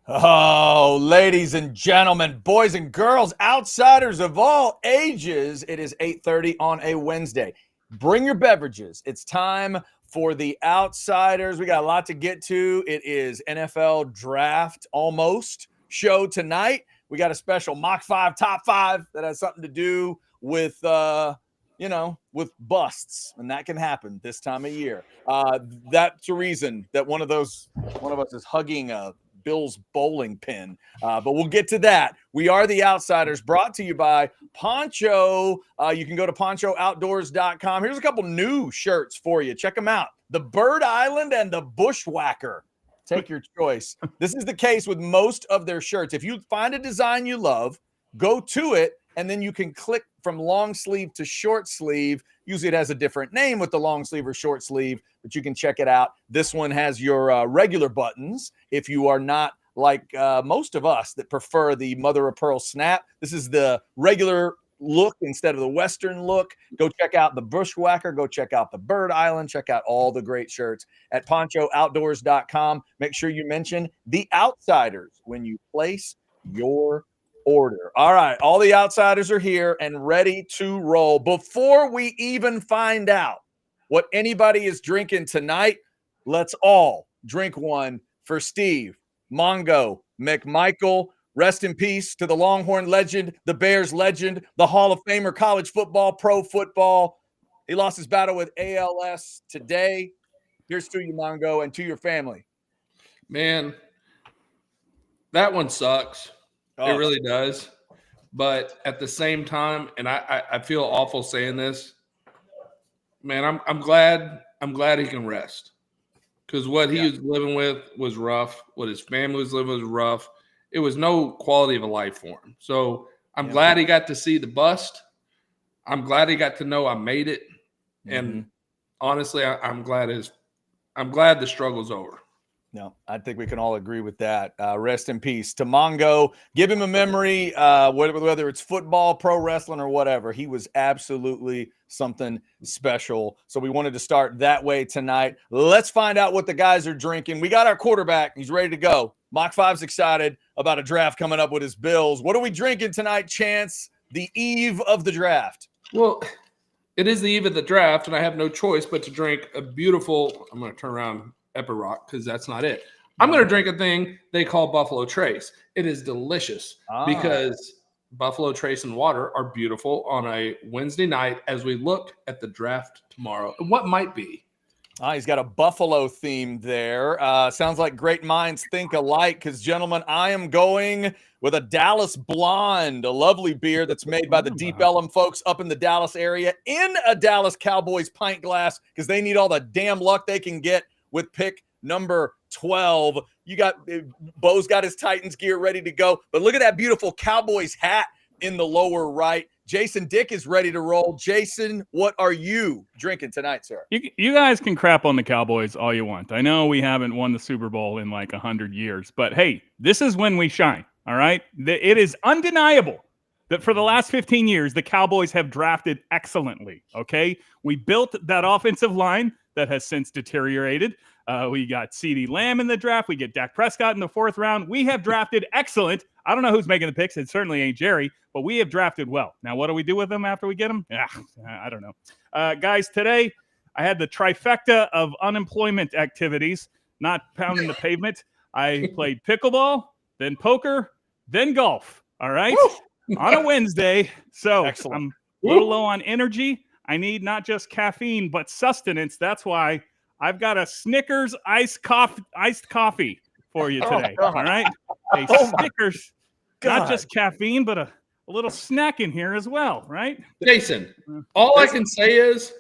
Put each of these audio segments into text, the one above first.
Oh, ladies and gentlemen, boys and girls, outsiders of all ages, it is 8:30 on a Wednesday. Bring your beverages. It's time for the outsiders. We got a lot to get to. It is NFL draft almost show tonight. We got a special Mach 5 top 5 that has something to do with with busts, and that can happen this time of year. That's the reason that one of us is hugging a Bill's bowling pin. But we'll get to that. We are the Outsiders, brought to you by Poncho. You can go to ponchooutdoors.com. Here's a couple new shirts for you. Check them out. The Bird Island and the Bushwhacker. Take your choice. This is the case with most of their shirts. If you find a design you love, go to it, and then you can click from long sleeve to short sleeve. Usually it has a different name with the long sleeve or short sleeve, but you can check it out. This one has your regular buttons. If you are not like most of us that prefer the mother of pearl snap, this is the regular look instead of the Western look. Go check out the Bushwhacker. Go check out the Bird Island. Check out all the great shirts at ponchooutdoors.com. Make sure you mention the Outsiders when you place your order. All right, all the outsiders are here and ready to roll. Before we even find out what anybody is drinking tonight, let's all drink one for Steve Mongo McMichael. Rest in peace to the Longhorn legend, the Bears legend, the Hall of Famer, college football, pro football. He lost his battle with ALS today. Here's to you, Mongo, and to your family. Man, that one sucks. It really does. But at the same time, and I feel awful saying this, man, I'm glad he can rest. Because what he was living with was rough. What his family was living was rough. It was no quality of a life for him. So I'm glad he got to see the bust. I'm glad he got to know I made it. And honestly, I'm glad the struggle's over. No, I think we can all agree with that. Rest in peace to Mongo. Give him a memory, whether it's football, pro wrestling, or whatever. He was absolutely something special. So we wanted to start that way tonight. Let's find out what the guys are drinking. We got our quarterback. He's ready to go. Mach 5's excited about a draft coming up with his Bills. What are we drinking tonight, Chance? The eve of the draft. Well, it is the eve of the draft, and I have no choice but to drink a beautiful – I'm going to turn around – Epiroc, because that's not it. I'm going to drink a thing they call Buffalo Trace. It is delicious because Buffalo Trace and water are beautiful on a Wednesday night as we look at the draft tomorrow. What might be? He's got a Buffalo theme there. Sounds like great minds think alike because, gentlemen, I am going with a Dallas Blonde, a lovely beer that's made by the Deep Ellum folks up in the Dallas area in a Dallas Cowboys pint glass because they need all the damn luck they can get with pick number 12. You got Bo's got his Titans gear ready to go. But look at that beautiful Cowboys hat in the lower right. Jason Dick is ready to roll. Jason, what are you drinking tonight, sir? You guys can crap on the Cowboys all you want. I know we haven't won the Super Bowl in like 100 years, but hey, this is when we shine, all right? It is undeniable that for the last 15 years, the Cowboys have drafted excellently, okay? We built that offensive line that has since deteriorated. We got CeeDee Lamb in the draft. We get Dak Prescott in the 4th round. We have drafted excellent. I don't know who's making the picks. It certainly ain't Jerry, but we have drafted well. Now, what do we do with them after we get them? Yeah, I don't know. Guys, today I had the trifecta of unemployment activities, not pounding the pavement. I played pickleball, then poker, then golf. All right? On a Wednesday. So excellent. I'm a little low on energy. I need not just caffeine, but sustenance. That's why I've got a Snickers iced coffee for you today. All right? A Snickers, not just caffeine, but a little snack in here as well, right? Jason, all I can say is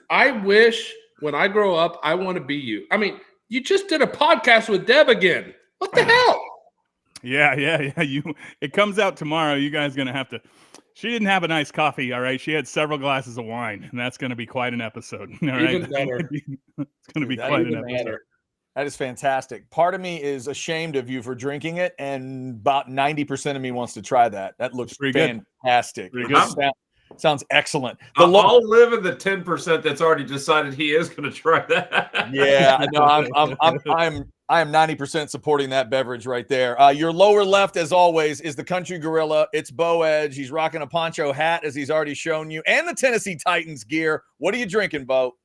I wish when I grow up, I want to be you. I mean, you just did a podcast with Deb again. What the hell? Yeah. It comes out tomorrow. You guys going to have to. She didn't have a nice coffee, all right? She had several glasses of wine, and that's going to be quite an episode, all right? Even better. It's going to be quite an episode. Better. That is fantastic. Part of me is ashamed of you for drinking it, and about 90% of me wants to try that. That looks fantastic. Pretty good. Sounds excellent. I'll live in the 10% that's already decided he is going to try that. Yeah, no, I am 90% supporting that beverage right there. Your lower left, as always, is the Country Gorilla. It's Bo Edge. He's rocking a poncho hat, as he's already shown you, and the Tennessee Titans gear. What are you drinking, Bo?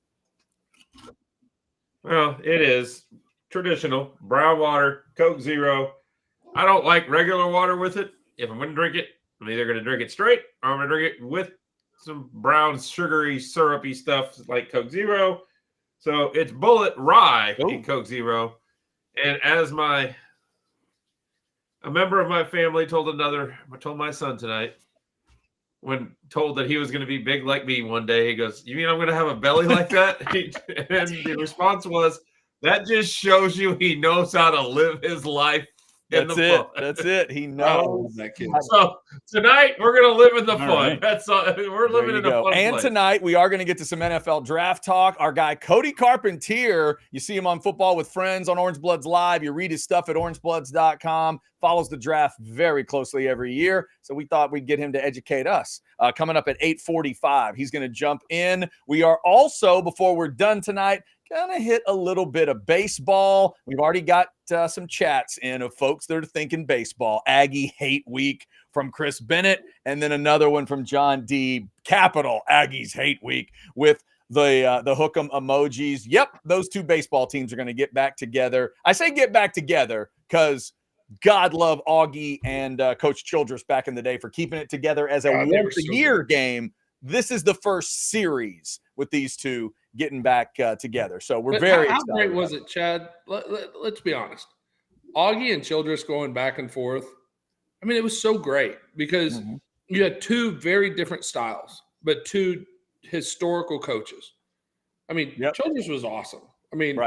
Well, it is traditional brown water, Coke Zero. I don't like regular water with it. If I'm going to drink it, I'm either going to drink it straight or I'm going to drink it with some brown, sugary, syrupy stuff like Coke Zero. So it's Bullet Rye in Coke Zero. And as a member of my family told my son tonight, when told that he was going to be big like me one day, he goes, "You mean I'm going to have a belly like that?" And the response was, "That just shows you he knows how to live his life." That's it. He knows that kid. So tonight we're going to live in the fun. Right. That's all. We're living in a fun And place. tonight we are going to get to some NFL draft talk. Our guy Cody Carpenter, you see him on Football with Friends on Orange Bloods Live. You read his stuff at orangebloods.com. Follows the draft very closely every year. So we thought we'd get him to educate us. Coming up at 8:45, he's going to jump in. We are also, before we're done tonight, going to hit a little bit of baseball. We've already got some chats in of folks that are thinking baseball. Aggie Hate Week from Chris Bennett, and then another one from John D. Capital Aggies Hate Week with the hook'em emojis. Yep, those two baseball teams are going to get back together. I say get back together because God love Augie and Coach Childress back in the day for keeping it together as a once-a-year game. This is the first series with these two getting back together. So we're very excited. How great was it, Chad? Let's be honest. Augie and Childress going back and forth. I mean, it was so great because you had two very different styles, but two historical coaches. I mean, Childress was awesome. I mean,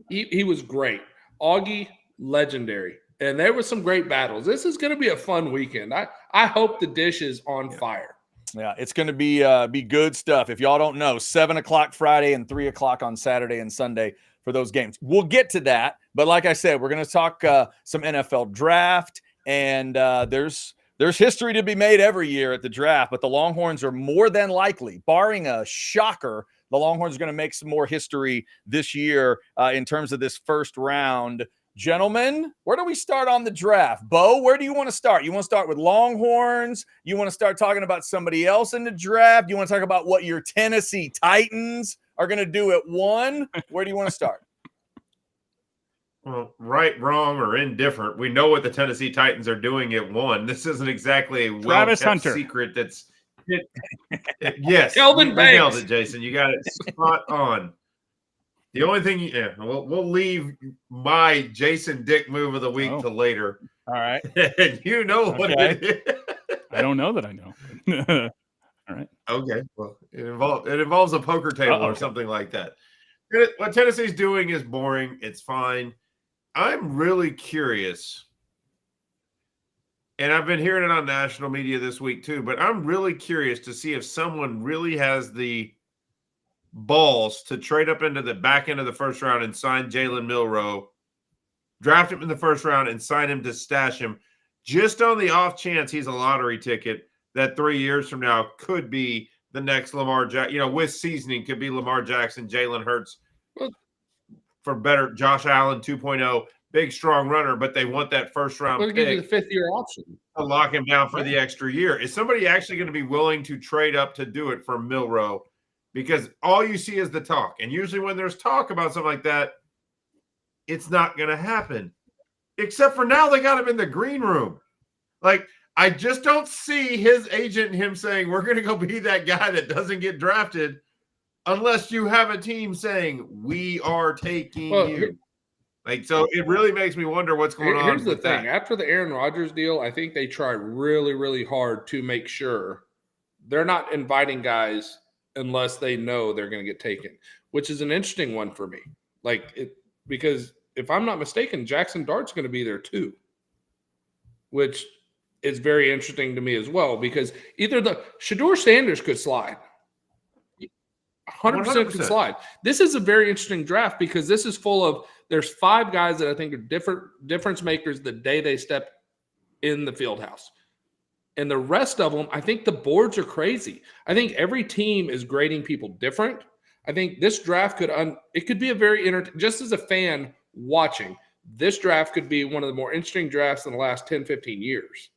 he was great. Augie, legendary. And there was some great battles. This is going to be a fun weekend. I hope the dish is on fire. Yeah, it's going to be good stuff. If y'all don't know, 7 o'clock Friday and 3 o'clock on Saturday and Sunday for those games. We'll get to that. But like I said, we're going to talk some NFL draft. And there's history to be made every year at the draft. But the Longhorns are more than likely, barring a shocker, the Longhorns are going to make some more history this year in terms of this first round. Gentlemen, where do we start on the draft? Bo, where do you want to start? You want to start with Longhorns? You want to start talking about somebody else in the draft? You want to talk about what your Tennessee Titans are going to do at 1? Where do you want to start? Well, right, wrong, or indifferent, we know what the Tennessee Titans are doing at 1. This isn't exactly a well-kept secret. Yes, Kelvin you Banks. nailed it, Jason. You got it spot on. The only thing, we'll leave my Jason Dick move of the week to later. All right. And you know what it is. I don't know that I know. All right. Okay. Well, it involves a poker table or something like that. What Tennessee's doing is boring. It's fine. I'm really curious, and I've been hearing it on national media this week too, but I'm really curious to see if someone really has the balls to trade up into the back end of the first round and sign Jalen Milroe, draft him in the first round and sign him to stash him just on the off chance he's a lottery ticket that 3 years from now could be the next Lamar Jackson, with seasoning could be Lamar Jackson, Jalen Hurts for better, Josh Allen 2.0, big, strong runner, but they want that first round pick. Give you the 5th-year option to lock him down for the extra year. Is somebody actually going to be willing to trade up to do it for Milroe? Because all you see is the talk. And usually when there's talk about something like that, it's not going to happen. Except for now they got him in the green room. Like, I just don't see his agent and him saying, we're going to go be that guy that doesn't get drafted unless you have a team saying, we are taking you. So it really makes me wonder what's going on. Here's the thing. After the Aaron Rodgers deal, I think they try really, really hard to make sure they're not inviting guys unless they know they're going to get taken, which is an interesting one for me. Because if I'm not mistaken, Jackson Dart's going to be there too, which is very interesting to me as well, because either Shedeur Sanders could slide. 100% could slide. This is a very interesting draft because this is full of, there's 5 guys that I think are difference makers the day they step in the field house. And the rest of them, I think the boards are crazy. I think every team is grading people different. I think this draft could be a very just as a fan watching, this draft could be one of the more interesting drafts in the last 10, 15 years.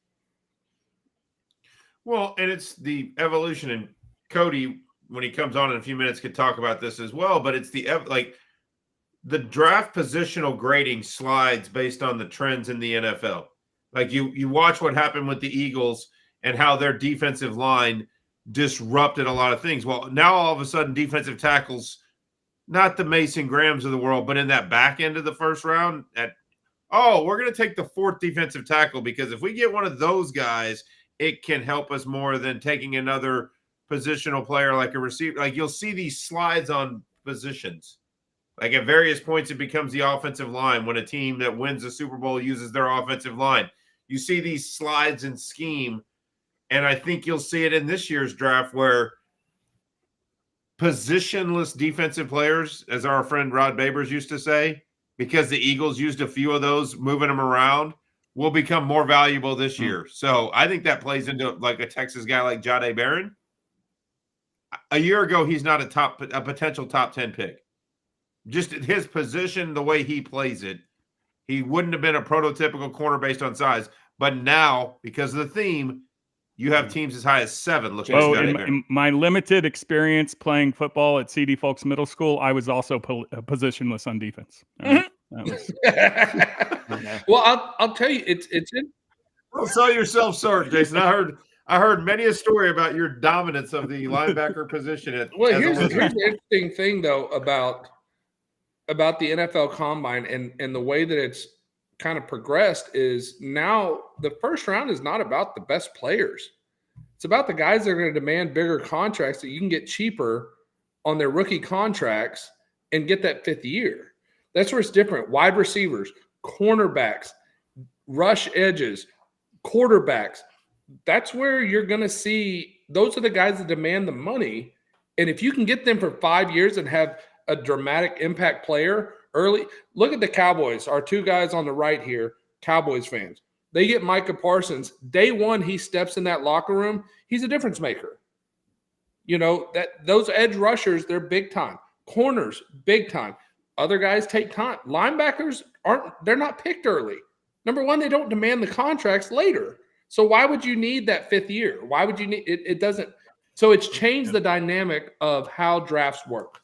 Well, and it's the evolution, and Cody, when he comes on in a few minutes, could talk about this as well, but it's the draft positional grading slides based on the trends in the NFL. Like you watch what happened with the Eagles and how their defensive line disrupted a lot of things. Well, now all of a sudden defensive tackles, not the Mason Grahams of the world, but in that back end of the first round we're going to take the fourth defensive tackle because if we get one of those guys, it can help us more than taking another positional player like a receiver. Like you'll see these slides on positions. Like at various points, it becomes the offensive line when a team that wins the Super Bowl uses their offensive line. You see these slides in scheme, and I think you'll see it in this year's draft where positionless defensive players, as our friend Rod Babers used to say, because the Eagles used a few of those moving them around, will become more valuable this year. So I think that plays into like a Texas guy like Jahdae Barron. A year ago, he's not a potential top 10 pick. Just his position, the way he plays it, he wouldn't have been a prototypical corner based on size. But now, because of the theme, you have teams as high as 7. In my limited experience playing football at CD Folks Middle School, I was also positionless on defense. Well, I'll tell you, it's in. Don't sell yourself short, Jason. I heard many a story about your dominance of the linebacker position. Here's the interesting thing, though, about the NFL Combine and the way that it's kind of progressed is now the first round is not about the best players. It's about the guys that are going to demand bigger contracts that you can get cheaper on their rookie contracts and get that 5th year. That's where it's different. Wide receivers, cornerbacks, rush edges, quarterbacks. That's where you're going to see those are the guys that demand the money. And if you can get them for 5 years and have a dramatic impact player early, look at the Cowboys, our 2 guys on the right here, Cowboys fans. They get Micah Parsons. Day one, he steps in that locker room. He's a difference maker. You know, that those edge rushers, they're big time. Corners, big time. Other guys take time. Linebackers they're not picked early. Number one, they don't demand the contracts later. So why would you need that 5th year? Why would you need it? It doesn't. So it's changed the dynamic of how drafts work.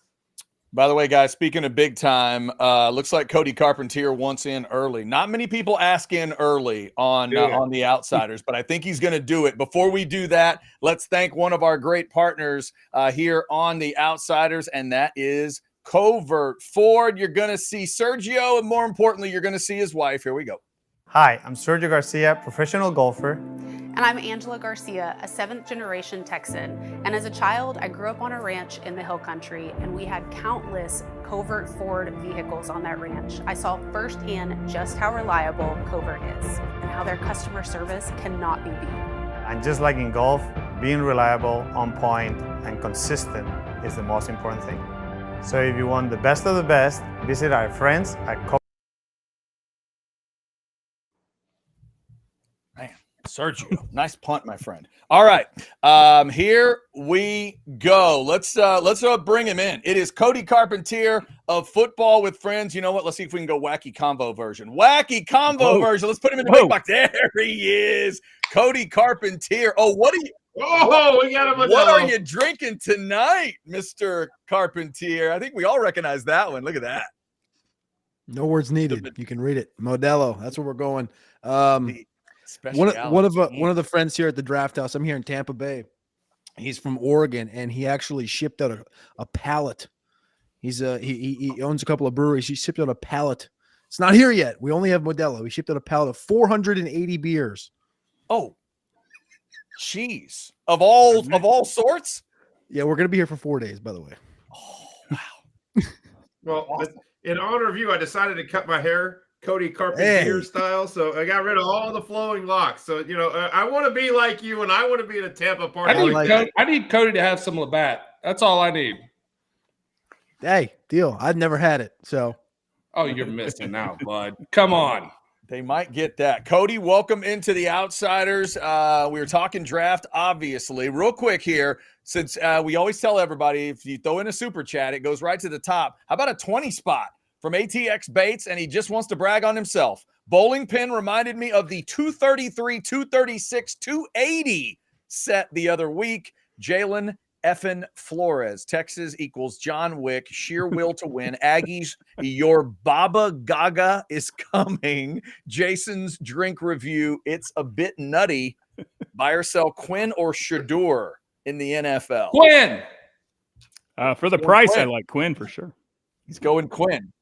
By the way, guys, speaking of big time, looks like Cody Carpenter wants in early. Not many people ask in early on the Outsiders, but I think he's going to do it. Before we do that, let's thank one of our great partners here on the Outsiders, and that is Covert Ford. You're going to see Sergio, and more importantly, you're going to see his wife. Here we go. Hi, I'm Sergio Garcia, professional golfer. And I'm Angela Garcia, a 7th-generation Texan. And as a child, I grew up on a ranch in the Hill Country, and we had countless Covert Ford vehicles on that ranch. I saw firsthand just how reliable Covert is and how their customer service cannot be beat. And just like in golf, being reliable, on point, and consistent is the most important thing. So if you want the best of the best, visit our friends at Sergio, nice punt, my friend. All right, here we go. Let's bring him in. It is Cody Carpenter of Football with Friends. You know what? Let's see if we can go wacky combo version. Wacky combo version. Let's put him in the big box. There he is, Cody Carpenter. Oh, what are you? Oh, we got him. What are you drinking tonight, Mr. Carpenter? I think we all recognize that one. Look at that. No words needed. You can read it. Modelo. That's where we're going. One of the friends here at the Draft House. I'm here in Tampa Bay. He's from Oregon, and he actually shipped out a pallet. He owns a couple of breweries. He shipped out a pallet. It's not here yet. We only have Modelo. He shipped out a pallet of 480 beers. Oh, jeez! Of all sorts. Yeah, we're gonna be here for 4 days. By the way. Oh wow. Well, awesome. In honor of you, I decided to cut my hair Cody Carpenter style, so I got rid of all the flowing locks. So I want to be like you, and I want to be at a Tampa party. I need Cody to have some Labatt. That's all I need. Hey, deal. I've never had it, so. Oh, you're missing out, bud. Come on. They might get that. Cody, welcome into the Outsiders. We were talking draft, obviously. Real quick here, since we always tell everybody if you throw in a super chat, it goes right to the top. How about a 20 spot from ATX Baits, and he just wants to brag on himself. Bowling pin reminded me of the 233, 236, 280 set the other week. Jalen effin Flores. Texas equals John Wick. Sheer will to win. Aggies, your Baba Gaga is coming. Jason's drink review. It's a bit nutty. Buy or sell Quinn or Shador in the NFL? Quinn. For the price, Quinn. I like Quinn for sure. He's going Quinn.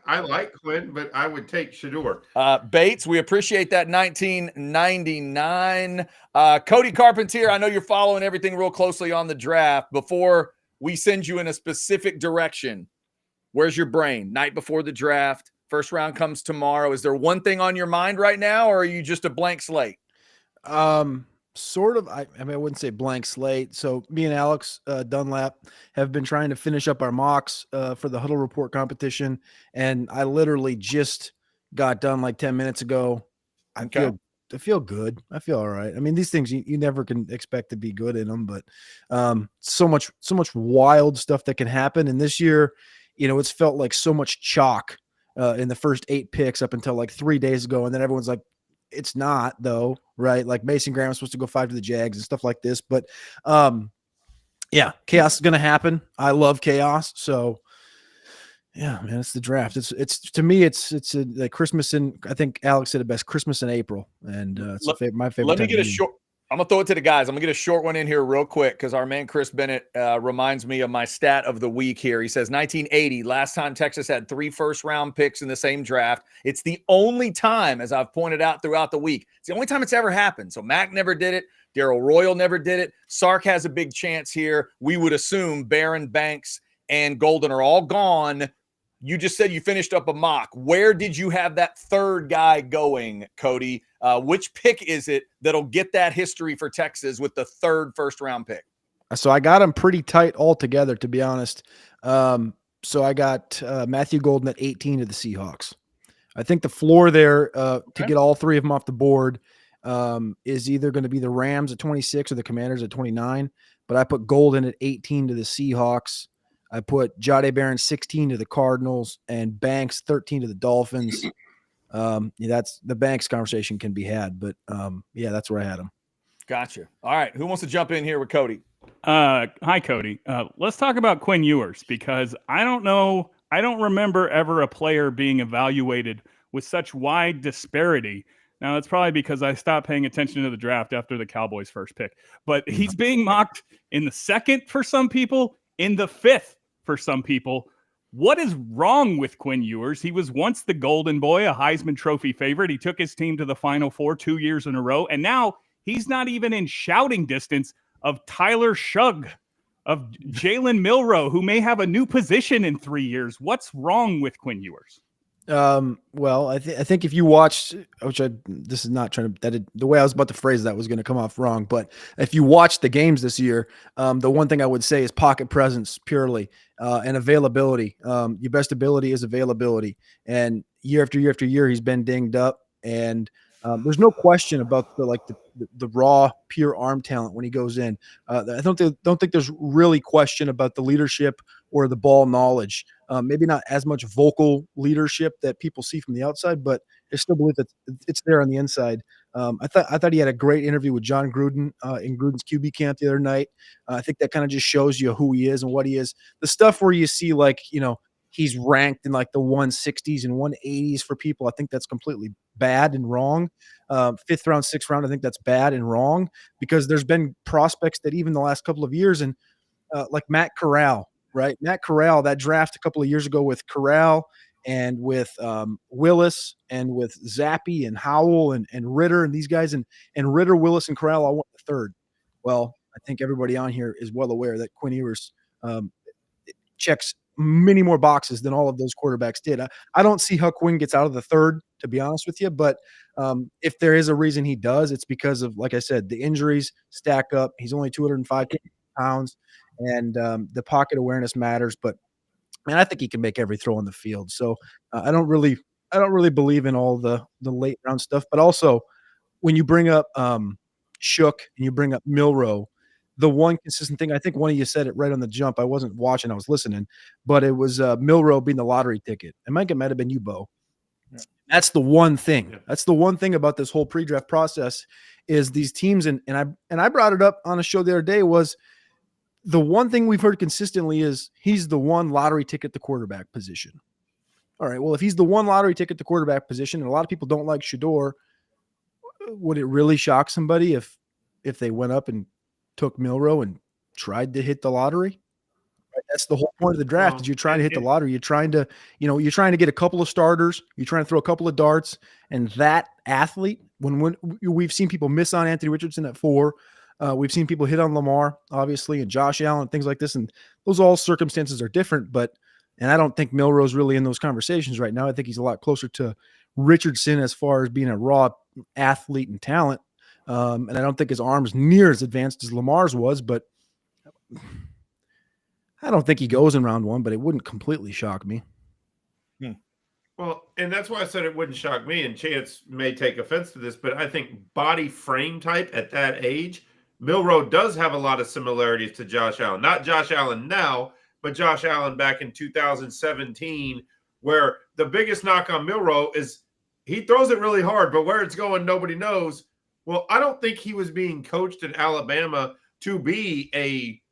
I like Quinn, but I would take Shador. Bates, we appreciate that 1999. Cody Carpenter, I know you're following everything real closely on the draft. Before we send you in a specific direction, where's your brain? Night before the draft, first round comes tomorrow. Is there one thing on your mind right now, or are you just a blank slate? Sort of. I mean, I wouldn't say blank slate. So me and Alex Dunlap have been trying to finish up our mocks for the Huddle Report competition, and I literally just got done like 10 minutes ago. I feel good. I feel all right. I mean, these things you never can expect to be good in them, but so much wild stuff that can happen. And this year, it's felt like so much chalk in the first 8 picks up until like 3 days ago, and then everyone's like, it's not though, right? Like Mason Graham was supposed to go 5 to the Jags and stuff like this, but yeah, chaos is going to happen. I love chaos. So yeah, man, it's the draft. It's to me, it's like Christmas I think Alex said it best, Christmas in April. And it's my favorite. Let me get a short, I'm going to throw it to the guys. I'm going to get a short one in here real quick because our man Chris Bennett reminds me of my stat of the week here. He says 1980, last time Texas had 3 first-round picks in the same draft. It's the only time, as I've pointed out throughout the week, it's the only time it's ever happened. So Mac never did it. Darrell Royal never did it. Sark has a big chance here. We would assume Barron, Banks, and Golden are all gone. You just said you finished up a mock. Where did you have that third guy going, Cody? Which pick is it that'll get that history for Texas with the 3rd first-round pick? So I got them pretty tight all together, to be honest. So I got Matthew Golden at 18 to the Seahawks. I think the floor there to get all 3 of them off the board is either going to be the Rams at 26 or the Commanders at 29. But I put Golden at 18 to the Seahawks. I put Jahdae Barron 16 to the Cardinals and Banks 13 to the Dolphins. That's the Banks conversation can be had, but yeah, that's where I had him. Gotcha. All right. Who wants to jump in here with Cody? Hi, Cody. Let's talk about Quinn Ewers because I don't remember ever a player being evaluated with such wide disparity. Now, it's probably because I stopped paying attention to the draft after the Cowboys' first pick, but he's being mocked in the 2nd for some people, in the 5th for some people. What is wrong with Quinn Ewers? He was once the golden boy, a Heisman Trophy favorite. He took his team to the Final Four 2 years in a row, and now he's not even in shouting distance of Tyler Shugg, of Jalen Milroe, who may have a new position in 3 years. What's wrong with Quinn Ewers? Well, I think if you watched, this is not trying to, the way I was about to phrase that was going to come off wrong, but if you watch the games this year, the one thing I would say is pocket presence purely, and availability. Your best ability is availability, and year after year after year, he's been dinged up, and there's no question about the raw, pure arm talent when he goes in. I don't think there's really question about the leadership or the ball knowledge. Maybe not as much vocal leadership that people see from the outside, but I still believe that it's there on the inside. I thought he had a great interview with John Gruden in Gruden's QB camp the other night. I think that kind of just shows you who he is and what he is. The stuff where you see he's ranked in like the 160s and 180s for people, I think that's completely bad and wrong. 5th round, 6th round, I think that's bad and wrong because there's been prospects that even the last couple of years and like Matt Corral, right? Matt Corral, that draft a couple of years ago with Corral and with Willis and with Zappi and Howell and Ritter and these guys and Ritter, Willis, and Corral all went the 3rd. Well, I think everybody on here is well aware that Quinn Ewers checks many more boxes than all of those quarterbacks did. I don't see how Quinn gets out of the 3rd, to be honest with you, but if there is a reason he does, it's because of, like I said, the injuries stack up. He's only 205 pounds, and the pocket awareness matters, but man, I think he can make every throw on the field. So I don't really believe in all the late round stuff, but also when you bring up Shook and you bring up Milroe, the one consistent thing. I think one of you said it right on the jump. I wasn't watching, I was listening, but it was Milroe being the lottery ticket. It might have been you, Bo. Yeah. That's the one thing. Yeah. That's the one thing about this whole pre-draft process is these teams, and I brought it up on a show the other day, was the one thing we've heard consistently is he's the one lottery ticket at the quarterback position. All right, well, if he's the one lottery ticket at the quarterback position, and a lot of people don't like Shedeur, would it really shock somebody if they went up and took Milroe and tried to hit the lottery? That's the whole point of the draft. Is you're trying to hit the lottery. You're trying to, you're trying to get a couple of starters. You're trying to throw a couple of darts. And that athlete, when we've seen people miss on Anthony Richardson at 4, we've seen people hit on Lamar, obviously, and Josh Allen, things like this. And those all circumstances are different. And I don't think Milroe's really in those conversations right now. I think he's a lot closer to Richardson as far as being a raw athlete and talent. And I don't think his arm's near as advanced as Lamar's was, but I don't think he goes in round 1, but it wouldn't completely shock me. Well, and that's why I said it wouldn't shock me, and Chance may take offense to this, but I think body frame type at that age, Milroe does have a lot of similarities to Josh Allen. Not Josh Allen now, but Josh Allen back in 2017, where the biggest knock on Milroe is he throws it really hard, but where it's going, nobody knows. Well, I don't think he was being coached at Alabama to be a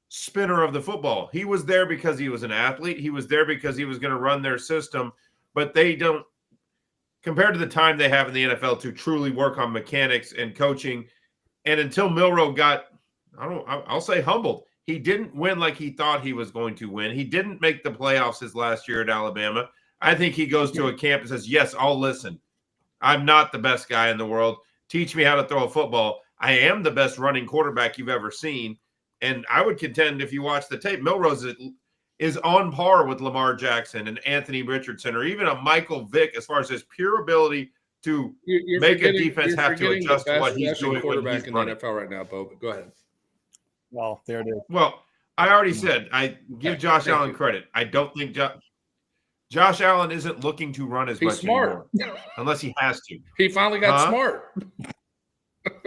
spinner of the football. He was there because he was an athlete. He was there because he was going to run their system, but they don't, compared to the time they have in the NFL to truly work on mechanics and coaching. And until Milroe got, I'll say humbled. He didn't win like he thought he was going to win. He didn't make the playoffs his last year at Alabama. I think he goes to a camp and says, yes, I'll listen. I'm not the best guy in the world. Teach me how to throw a football. I am the best running quarterback you've ever seen. And I would contend, if you watch the tape, Milroe is on par with Lamar Jackson and Anthony Richardson, or even a Michael Vick, as far as his pure ability to make a defense have to adjust to what he's doing. Quarterback in the NFL right now, Bo. Go ahead. Well, there it is. Well, I already said I give Josh Allen credit. I don't think Josh Allen isn't looking to run as much anymore, unless he has to. He finally got smart.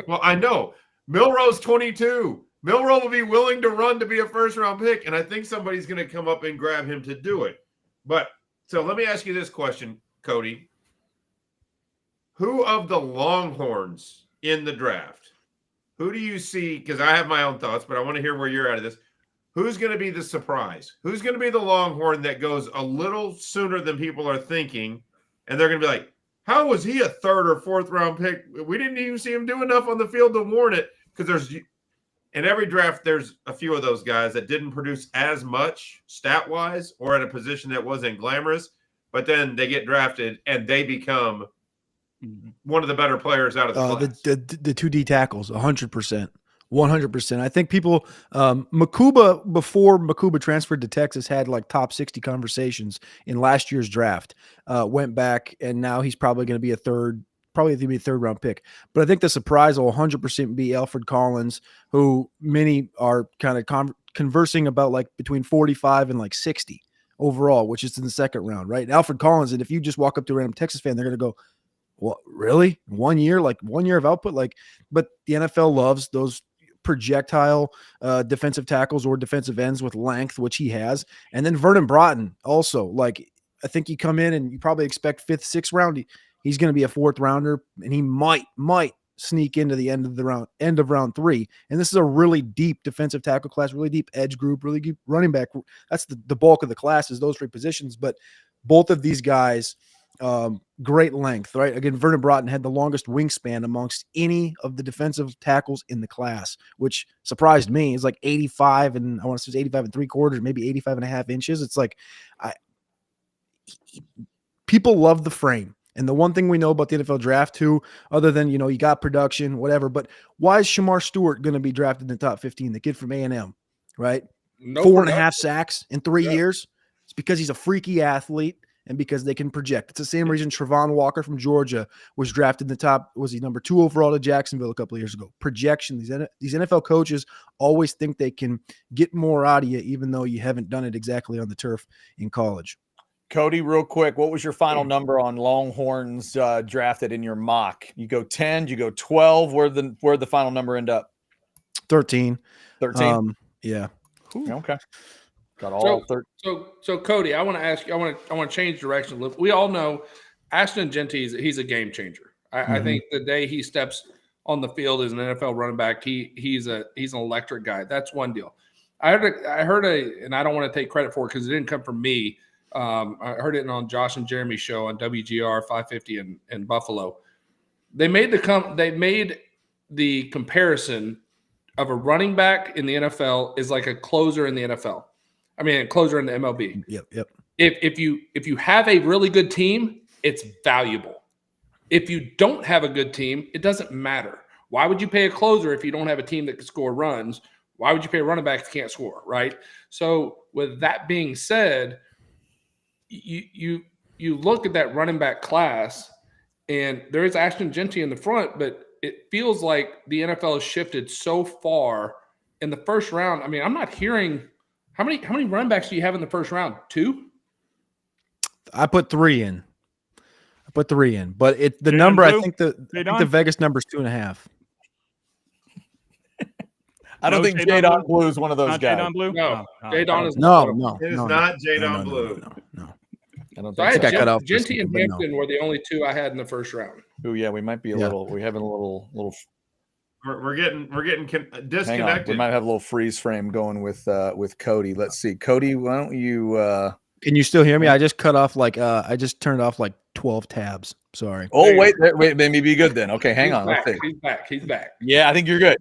Well, I know. Milroe's 22. Milroe will be willing to run to be a first-round pick, and I think somebody's going to come up and grab him to do it. But so let me ask you this question, Cody. Who of the Longhorns in the draft, who do you see? Because I have my own thoughts, but I want to hear where you're at of this. Who's going to be the surprise? Who's going to be the Longhorn that goes a little sooner than people are thinking, and they're going to be like, how was he a 3rd or 4th round pick? We didn't even see him do enough on the field to warrant it, because in every draft, there's a few of those guys that didn't produce as much stat-wise or at a position that wasn't glamorous, but then they get drafted and they become one of the better players out of the class. The 2D tackles, 100%. 100%. I think people, Makuba, before Makuba transferred to Texas, had like top 60 conversations in last year's draft, went back, and now he's probably going to be a 3rd round pick. But I think the surprise will 100% be Alfred Collins, who many are kind of conversing about, like between 45 and like 60 overall, which is in the 2nd round, right? And Alfred Collins, and if you just walk up to a random Texas fan, they're going to go, what, really? 1 year? Like 1 year of output? Like, but the NFL loves those projectile defensive tackles or defensive ends with length, which he has. And then Vernon Broughton also, like, I think you come in and you probably expect 5th, 6th round. He's going to be a 4th rounder, and he might sneak into the end of round 3. And this is a really deep defensive tackle class, really deep edge group, really deep running back. That's the bulk of the class, is those 3 positions. But both of these guys, great length, right? Again, Vernon Broughton had the longest wingspan amongst any of the defensive tackles in the class, which surprised me. It's like 85, and I want to say 85 and 3/4, maybe 85 and a half inches. It's like, people love the frame. And the one thing we know about the NFL draft too, other than, you got production, whatever, but why is Shamar Stewart going to be drafted in the top 15? The kid from A&M, right? No 4.5 sacks in 3 years. It's because he's a freaky athlete and because they can project. It's the same reason Travon Walker from Georgia was drafted in the top, was he number 2 overall to Jacksonville a couple of years ago? Projection. These NFL coaches always think they can get more out of you, even though you haven't done it exactly on the turf in college. Cody, real quick, what was your final number on Longhorns drafted in your mock? You go 10, you go 12. Where'd the final number end up? 13. 13. Yeah. Okay. Got all 13. So Cody, I want to ask you. I want to change direction a little. We all know Ashton Jeanty he's a game changer. I think the day he steps on the field as an NFL running back, he's an electric guy. That's one deal. I heard and I don't want to take credit for it because it didn't come from me. I heard it on Josh and Jeremy's show on WGR 550 in Buffalo. They made the comparison of a running back in the NFL is like a closer in the NFL. I mean, a closer in the MLB. Yep. If you have a really good team, it's valuable. If you don't have a good team, it doesn't matter. Why would you pay a closer if you don't have a team that can score runs? Why would you pay a running back if you can't score, right? So with that being said, you look at that running back class, and there is Ashton Jeanty in the front, but it feels like the NFL has shifted so far in the first round. I mean, I'm not hearing how many running backs do you have in the first round? 2? I put 3 in. But the number, I think the Vegas number is 2.5. I don't think Jadon Blue is one of those not guys. Jadon Blue? No, Jadon is no. It is not Jadon Blue. No. I don't So think I so. had Jeanty and Hampton were the only 2 I had in the first round. Oh yeah, we might be we're having a little. We're getting disconnected. Hang on. We might have a little freeze frame going with Cody. Let's see, Cody. Why don't you? Can you still hear me? I just cut off I just turned off 12 tabs. Sorry. Oh wait, maybe be good then. Okay, hang on. Let's see. He's back. Yeah, I think you're good.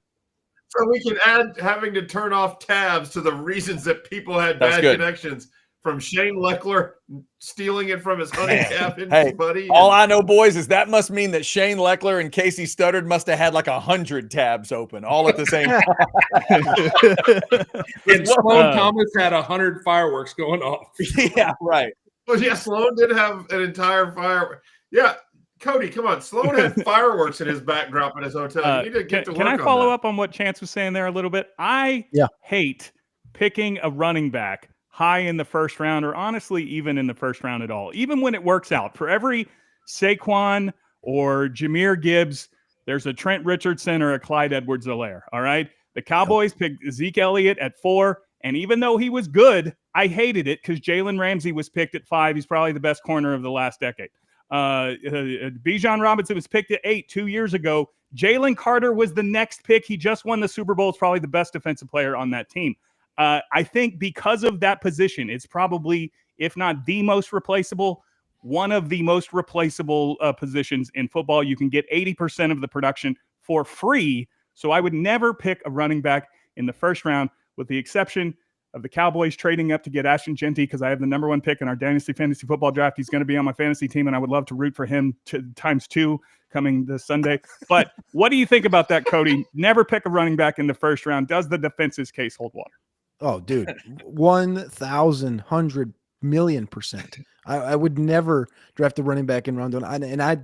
So we can add having to turn off tabs to the reasons that people had That's bad good. Connections. From Shane Leckler stealing it from his honey cabin buddy. All I know, boys, is that must mean that Shane Leckler and Casey Studdard must have had 100 tabs open all at the same time. And Sloan Thomas had 100 fireworks going off. Yeah, right. Well, yeah, Sloan did have an entire firework. Yeah, Cody, come on. Sloan had fireworks in his backdrop in his hotel. You need to get to work on that. Can I follow up on what Chance was saying there a little bit? I hate picking a running back high in the first round, or honestly, even in the first round at all. Even when it works out, for every Saquon or Jahmyr Gibbs, there's a Trent Richardson or a Clyde Edwards-Helaire. All right, the Cowboys picked Zeke Elliott at 4, and even though he was good, I hated it because Jalen Ramsey was picked at 5. He's probably the best corner of the last decade. Bijan Robinson was picked at 8 2 years ago. Jalen Carter was the next pick. He just won the Super Bowl. Is probably the best defensive player on that team. I think because of that position, it's probably, if not the most replaceable, one of the most replaceable positions in football. You can get 80% of the production for free. So I would never pick a running back in the first round, with the exception of the Cowboys trading up to get Ashton Jeanty, because I have the number 1 pick in our Dynasty Fantasy Football Draft. He's going to be on my fantasy team, and I would love to root for him ×2 coming this Sunday. But what do you think about that, Cody? Never pick a running back in the first round. Does the defense's case hold water? Oh, dude, 1,000,000,000%. I would never draft a running back in round 1. And I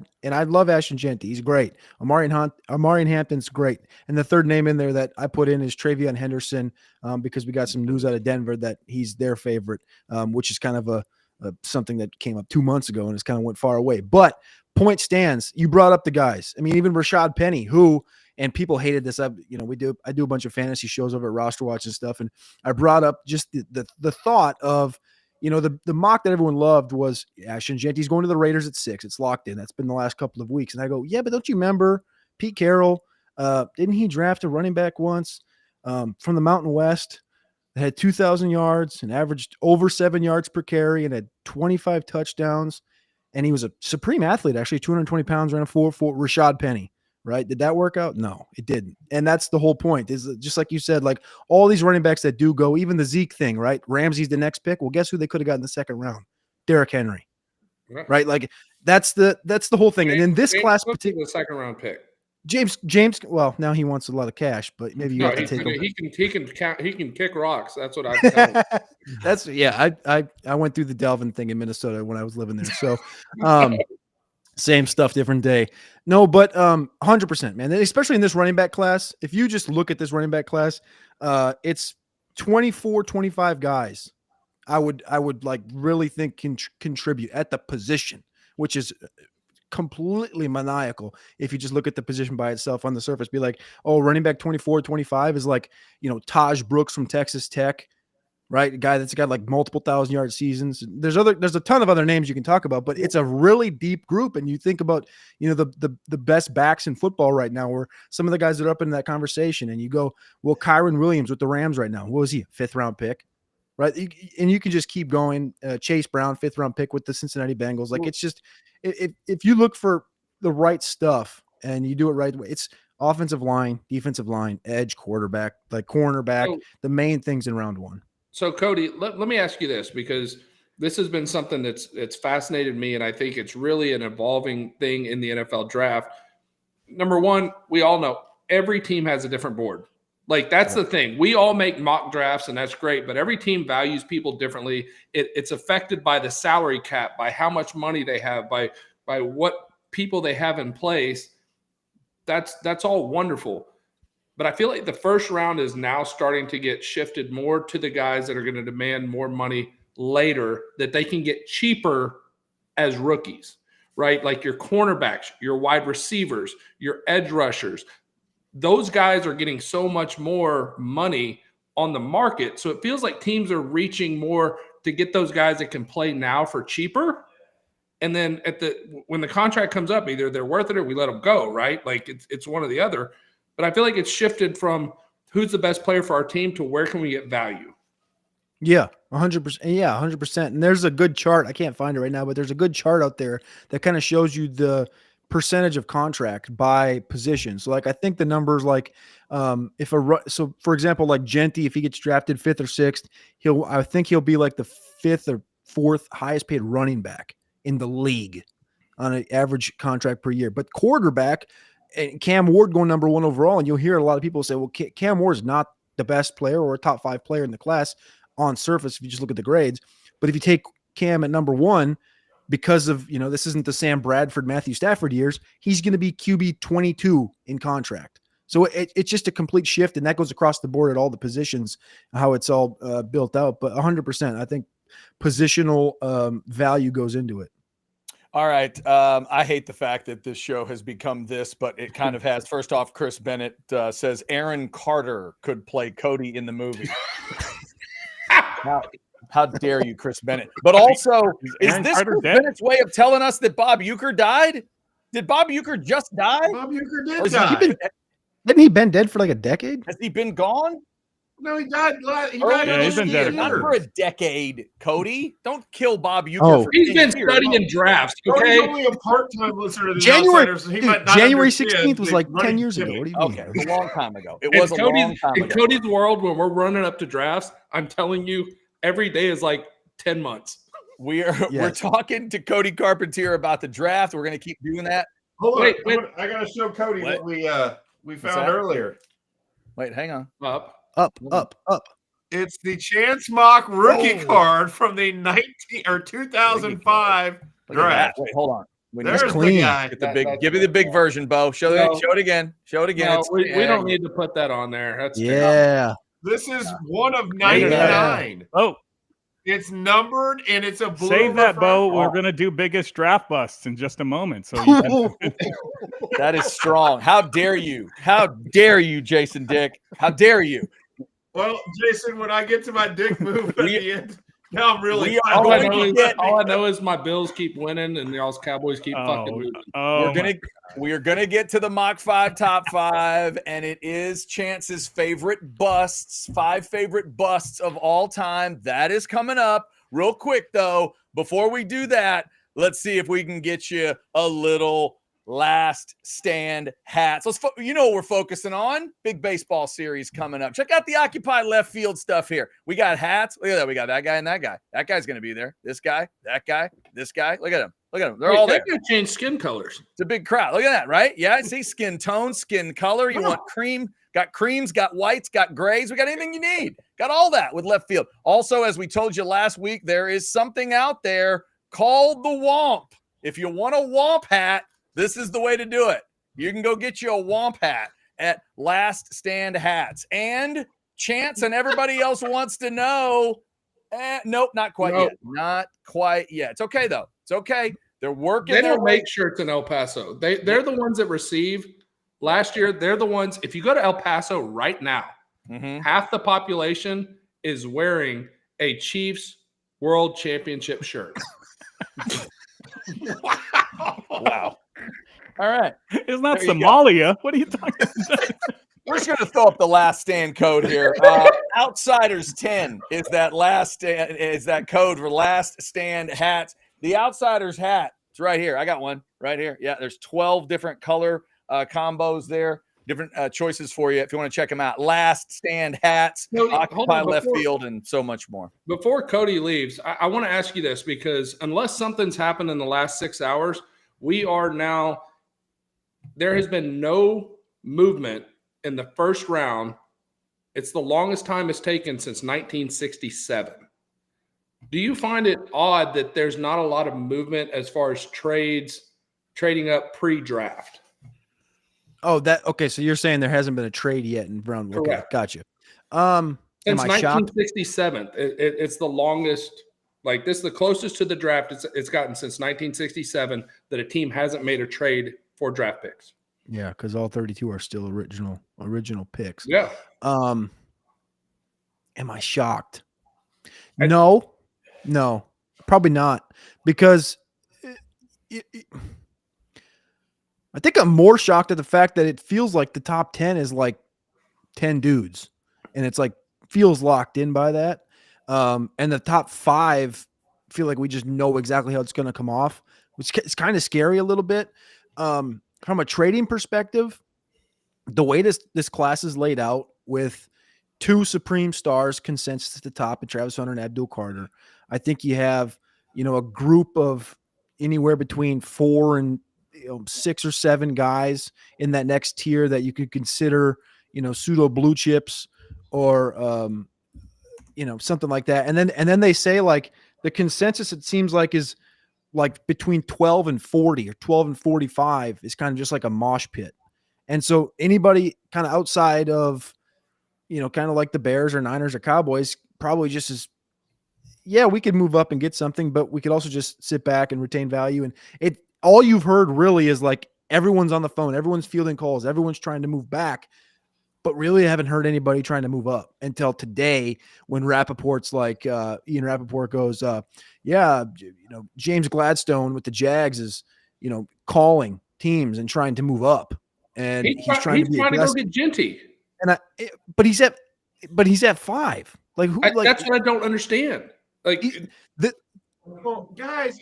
love Ashton Jeanty. He's great. Amarian Hampton's great. And the third name in there that I put in is Travion Henderson, because we got some news out of Denver that he's their favorite, which is kind of a something that came up 2 months ago and it's kind of went far away. But point stands. You brought up the guys. I mean, even Rashad Penny, who. And people hated this. I do a bunch of fantasy shows over at Roster Watch and stuff. And I brought up just the thought of, the mock that everyone loved was Ashton Jeanty's going to the Raiders at 6. It's locked in. That's been the last couple of weeks. And I go, yeah, but don't you remember Pete Carroll? Didn't he draft a running back once from the Mountain West that had 2,000 yards and averaged over 7 yards per carry and had 25 touchdowns? And he was a supreme athlete, actually, 220 pounds, ran a 4.4. Rashad Penny. Right? Did that work out? No, it didn't. And that's the whole point, is just like you said, all these running backs that do go, even the Zeke thing, right? Ramsey's the next pick. Well, guess who they could have got in the second round? Derrick Henry. Right? That's the whole thing. And in this class, particularly the second round pick. James, well, now he wants a lot of cash, but maybe you have to take him. He can kick rocks. That's what I I went through the Delvin thing in Minnesota when I was living there. So same stuff, different day. No, but 100%, man. Especially in this running back class. If you just look at this running back class, it's 24, 25 guys I would really think can contribute at the position, which is completely maniacal if you just look at the position by itself on the surface. Be like, oh, running back 24, 25 is like, Taj Brooks from Texas Tech, right? A guy that's got like multiple 1,000-yard seasons. There's a ton of other names you can talk about, but it's a really deep group. And you think about, the best backs in football right now, or some of the guys that are up in that conversation, and you go, well, Kyron Williams with the Rams right now, what was he, a 5th-round pick? Right. And you can just keep going. Chase Brown, 5th-round pick with the Cincinnati Bengals. Like, it's just, if you look for the right stuff and you do it right way, it's offensive line, defensive line, edge, quarterback, like cornerback, the main things in round one. So Cody, let me ask you this, because this has been something that's fascinated me, and I think it's really an evolving thing in the NFL draft. Number one, we all know every team has a different board. Like, that's the thing. We all make mock drafts, and that's great, but every team values people differently. It's affected by the salary cap, by how much money they have, by what people they have in place. That's all wonderful. But I feel like the first round is now starting to get shifted more to the guys that are going to demand more money later, that they can get cheaper as rookies, right? Like your cornerbacks, your wide receivers, your edge rushers. Those guys are getting so much more money on the market. So it feels like teams are reaching more to get those guys that can play now for cheaper. And then when the contract comes up, either they're worth it or we let them go, right? Like it's one or the other. But I feel like it's shifted from who's the best player for our team to where can we get value. Yeah, 100%. Yeah, 100%. And there's a good chart. I can't find it right now, but there's a good chart out there that kind of shows you the percentage of contract by position. So like, I think the numbers like, so for example, like Genty, if he gets drafted 5th or 6th, I think he'll be like the 5th or 4th highest paid running back in the league on an average contract per year. But quarterback, and Cam Ward going number 1 overall, and you'll hear a lot of people say, well, Cam Ward is not the best player or a top 5 player in the class on surface if you just look at the grades. But if you take Cam at number 1, because of, this isn't the Sam Bradford, Matthew Stafford years, he's going to be QB 22 in contract. So it's just a complete shift, and that goes across the board at all the positions, how it's all built out. But 100%, I think positional value goes into it. All right. I hate the fact that this show has become this, but it kind of has. First off, Chris Bennett says Aaron Carter could play Cody in the movie. How dare you, Chris Bennett? But also, is this Chris Bennett's way of telling us that Bob Uecker died? Did Bob Uecker just die? Bob Uecker did die. Hasn't he been dead for like a decade? Has he been gone? No, he died. He's been dead. Not for a decade, Cody. Don't kill Bob Uecker. For he's been studying drafts. Okay, Cody's only a part-time listener to the January 16th was like 10 years ago. What do you mean? Okay, it was a long time ago. It was a long time ago. In Cody's world, when we're running up to drafts, I'm telling you, every day is like 10 months. We're talking to Cody Carpenter about the draft. We're going to keep doing that. Hold on. I got to show Cody what we found earlier. Wait, hang on. Up. It's the Chance Mock rookie card from the 2005 draft. Wait, hold on. There's the guy. Give me the big version, Bo. Show it again. No, we don't need to put that on there. That's This is one of 99. Oh, it's numbered and it's a blue. Save that, Bo. We're gonna do biggest draft busts in just a moment. So that is strong. How dare you? How dare you, Jason Dick? How dare you? Well, Jason, when I get to my dick move at the end, now I'm really. All I know is my Bills keep winning and y'all's Cowboys keep fucking losing. We are gonna get to the Mach 5 top 5, and it is Chance's favorite busts, 5 favorite busts of all time. That is coming up real quick, though. Before we do that, let's see if we can get you a little last stand hats. What we're focusing on. Big baseball series coming up. Check out the Occupy Left Field stuff here. We got hats. Look at that. We got that guy and that guy. That guy's going to be there. This guy, that guy, this guy. Look at him. They're all there. They change skin colors. It's a big crowd. Look at that, right? Yeah, see skin tone, skin color. You want cream, got creams, got whites, got grays. We got anything you need. Got all that with Left Field. Also, as we told you last week, there is something out there called the Womp. If you want a Womp hat, this is the way to do it. You can go get you a Womp hat at Last Stand Hats. And Chance and everybody else wants to know, nope, not quite yet. Not quite yet. It's okay, though. It's okay. They're working. They don't make shirts in El Paso. They're the ones that receive. Last year, they're the ones. If you go to El Paso right now, half the population is wearing a Chiefs World Championship shirt. Wow. All right. It's not Somalia. What are you talking about? We're just going to throw up the last stand code here. Outsiders 10 is that code for last stand hats. The Outsiders hat, it's right here. I got one right here. Yeah, there's 12 different color combos there, different choices for you if you want to check them out. Last stand hats, occupy left field, and so much more. Before Cody leaves, I want to ask you this, because unless something's happened in the last 6 hours, there has been no movement in the first round. It's the longest time it's taken since 1967. Do you find it odd that there's not a lot of movement as far as trading up pre-draft? Oh, okay. So you're saying there hasn't been a trade yet in round one? Correct. Okay, gotcha. Since 1967, it's the longest. Like, this is the closest to the draft it's gotten since 1967 that a team hasn't made a trade for draft picks. Yeah, because all 32 are still original picks. Yeah. Am I shocked? No, probably not, because I think I'm more shocked at the fact that it feels like the top 10 is like 10 dudes, and it's like feels locked in by that. And the top 5 feel like we just know exactly how it's going to come off, which is kind of scary a little bit. From a trading perspective, the way this class is laid out with 2 supreme stars consensus at the top, and Travis Hunter and Abdul Carter, I think you have, a group of anywhere between 4 and 6 or 7 guys in that next tier that you could consider, pseudo blue chips or, something like that. And then they say, like, the consensus, it seems like, is like between 12 and 40 or 12 and 45 is kind of just like a mosh pit. And so anybody kind of outside of, kind of like the Bears or Niners or Cowboys probably just is, we could move up and get something, but we could also just sit back and retain value. And all you've heard really is like everyone's on the phone, everyone's fielding calls, everyone's trying to move back, but really I haven't heard anybody trying to move up until today when Rappaport's like, Ian Rappaport goes, James Gladstone with the Jags is, calling teams and trying to move up. And he's trying to go get Genty. But he's at 5. Like, who? That's what I don't understand. Like, well, guys,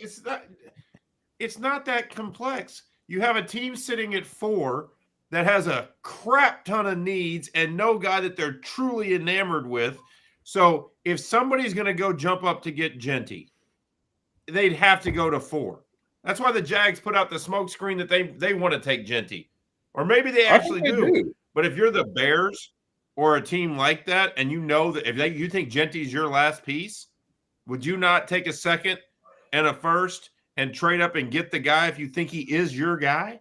it's not that complex. You have a team sitting at 4 that has a crap ton of needs and no guy that they're truly enamored with. So if somebody's going to go jump up to get Genty, they'd have to go to 4. That's why the Jags put out the smoke screen that they want to take Genty. Or maybe they actually do. But if you're the Bears or a team like that, and that you think Genty's your last piece, would you not take a second and a first and trade up and get the guy if you think he is your guy?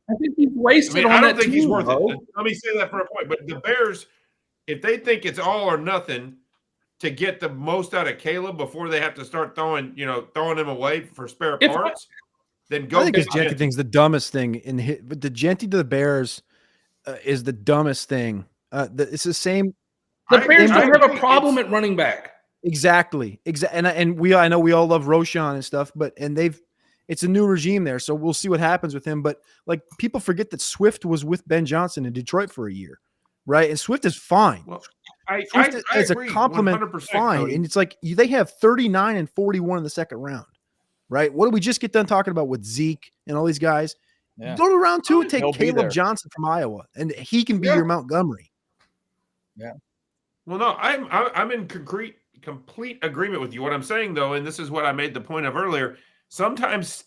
I think he's wasted on that. I don't think he's worth it. Let me say that for a point. But the Bears, if they think it's all or nothing to get the most out of Caleb before they have to start throwing him away for spare parts, then go. I think his Genty thing's the dumbest thing. But the Genty to the Bears is the dumbest thing. It's the same. The Bears don't have a problem at running back. Exactly. And I know we all love Roshan and stuff, but it's a new regime there, so we'll see what happens with him. But like, people forget that Swift was with Ben Johnson in Detroit for a year, right? And Swift is fine. Well, as a compliment, fine. Cody. And it's like they have 39 and 41 in the second round, right? What did we just get done talking about with Zeke and all these guys? Yeah. Go to round 2 and take Caleb Johnson from Iowa, and he can be your Montgomery. Yeah. Well, no, I'm in complete agreement with you. What I'm saying, though, and this is what I made the point of earlier, sometimes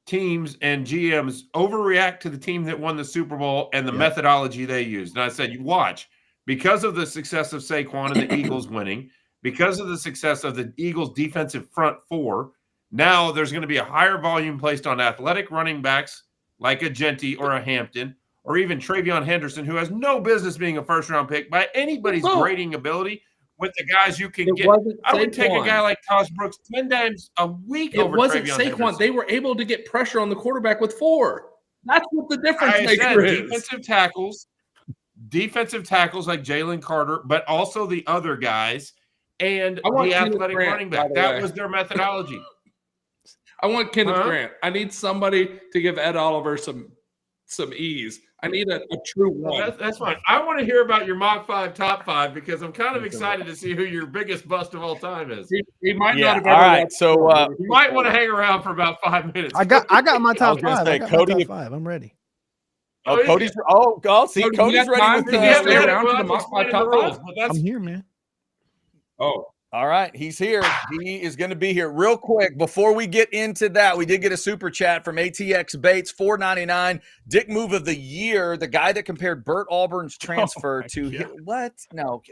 teams and GMs overreact to the team that won the Super Bowl and the methodology they used. And I said, you watch, because of the success of Saquon and the Eagles winning, because of the success of the Eagles' defensive front 4, now there's going to be a higher volume placed on athletic running backs like a Genty or a Hampton, or even Travion Henderson, who has no business being a first-round pick by anybody's grading ability, with the guys you can It get. wasn't I would take a Saquon. guy like Taj Brooks 10 times a week It over wasn't Travion Saquon. Henderson. They were able to get pressure on the quarterback with 4. That's what the difference I maker said is. defensive tackles like Jalen Carter, but also the other guys and I want the Kenneth athletic Grant, running by back. the That way. was their methodology. I want Kenneth Huh? Grant. I need somebody to give Ed Oliver some ease. I need a true one. Well, that's fine. I want to hear about your Mach 5 top 5 because I'm kind of excited to see who your biggest bust of all time is. He might Yeah, not have all ever right, watched so, football. You might want to hang around for about 5 minutes. I got my top gonna 5. say, I got Cody, my if- top 5. I'm ready. Oh, Cody's. Oh, God. See, Cody, you Cody's got ready time with to the. get stay around to the Mach 5 top 5? But that's I'm here, man. Oh, All right, he's here. He is going to be here real quick. Before we get into that, we did get a super chat from ATX Bates, $4.99. Dick move of the year, the guy that compared Bert Auburn's transfer to what? No,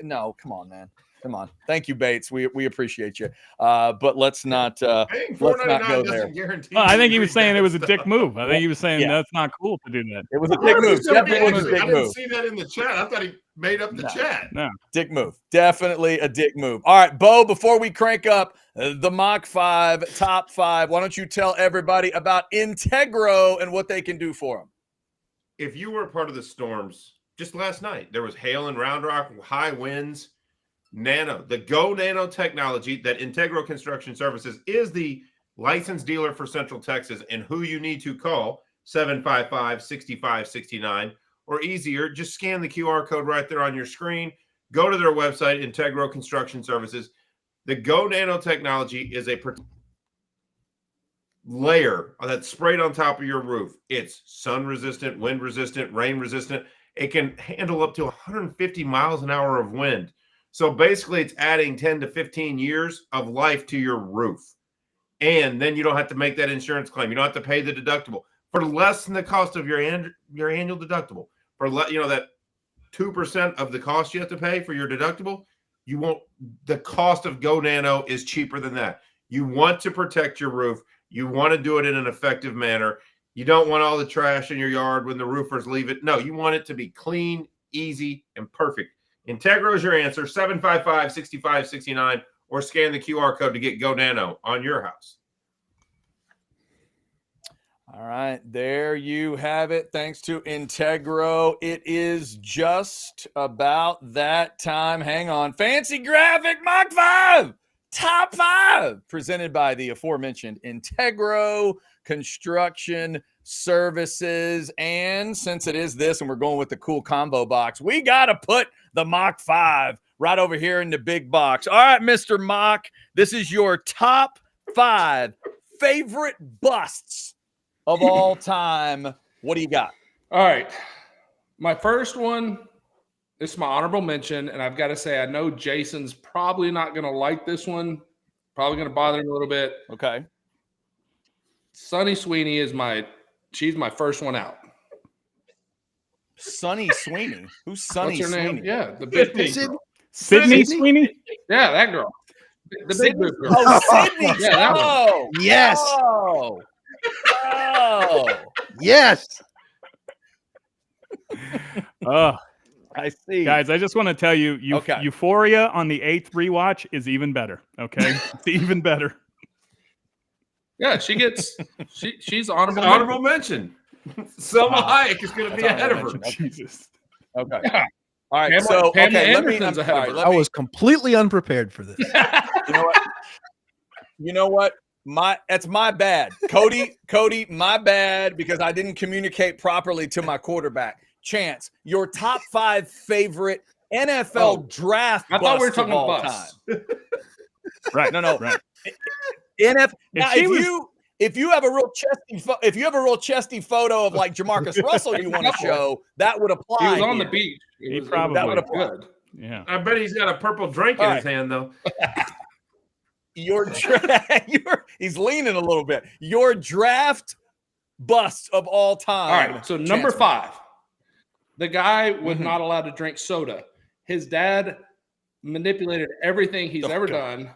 come on, man. Come on. Thank you, Bates. We appreciate you. But let's not paying let's not $4.99 go doesn't there. guarantee. Well, I you think he to was read saying that it was a stuff. dick move. I think he was saying Yeah. that's not cool to do that. It was a dick move. 100% Definitely was a answer. dick I didn't move. see that in the chat. I thought he made up the chat. No. Dick move. Definitely a dick move. All right, Bo, before we crank up the Mach 5 top 5, why don't you tell everybody about Integro and what they can do for them? If you were a part of the storms just last night, there was hail in Round Rock, high winds. The Go Nano technology that Integro Construction Services is the licensed dealer for Central Texas, and who you need to call 755-6569, or easier, just scan the QR code right there on your screen. Go to their website, Integro Construction Services. The Go Nano technology is a layer that's sprayed on top of your roof. It's sun resistant, wind resistant, rain resistant. It can handle up to 150 miles an hour of wind. So basically, it's adding 10 to 15 years of life to your roof. And then you don't have to make that insurance claim. You don't have to pay the deductible for less than the cost of your annual deductible. For that 2% of the cost you have to pay for your deductible, the cost of Go Nano is cheaper than that. You want to protect your roof. You want to do it in an effective manner. You don't want all the trash in your yard when the roofers leave it. No, you want it to be clean, easy, and perfect. Integro is your answer, 755-6569, or scan the QR code to get Go Nano on your house. All right, there you have it. Thanks to Integro. It is just about that time. Hang on. Fancy graphic Mach 5 top 5 presented by the aforementioned Integro Construction Services. And since it is this and we're going with the cool combo box, we got to put the Mach 5 right over here in the big box. All right, Mr. Mach, this is your top 5 favorite busts of all time. What do you got? all right. My first one, this is my honorable mention, and I've got to say, I know Jason's probably not going to like this one. Probably going to bother him a little bit. Okay. Sunny Sweeney she's my first one out. Sonny Sweeney. Who's Sonny What's her Sweeney? name? Yeah, the big girl. Sydney Sweeney? Yeah, that girl. The big boob girl. Oh, Sydney. Yeah, that one. Oh, Yes. Oh. Oh. Yes. Oh, I see. guys, I just want to tell you, Okay. Euphoria on the 8th rewatch is even better. Okay, it's even better. Yeah, she's honorable. Honorable mention. Selma Hayek is going to be That's ahead of honorable her. mention. Jesus. Okay. Yeah. All right. Pamela- So, Pamela okay, let me. Anderson's All ahead of right, her. let I me. was completely unprepared for this. You know what? You know what? That's my bad. Cody, my bad, because I didn't communicate properly to my quarterback. Chance, your top 5 favorite NFL draft I thought we were busts of talking all busts. time. Right. No. Right. NFL. Now, she if you have a real chesty photo of like Jamarcus Russell you want to show, that would apply. He was on the here. beach. He It was probably that would apply. good. Yeah. I bet he's got a purple drink All in his hand, though. He's leaning a little bit. Your draft busts of all time. All right. So number Chancellor. 5, the guy was Mhm. not allowed to drink soda. His dad manipulated everything he's ever done.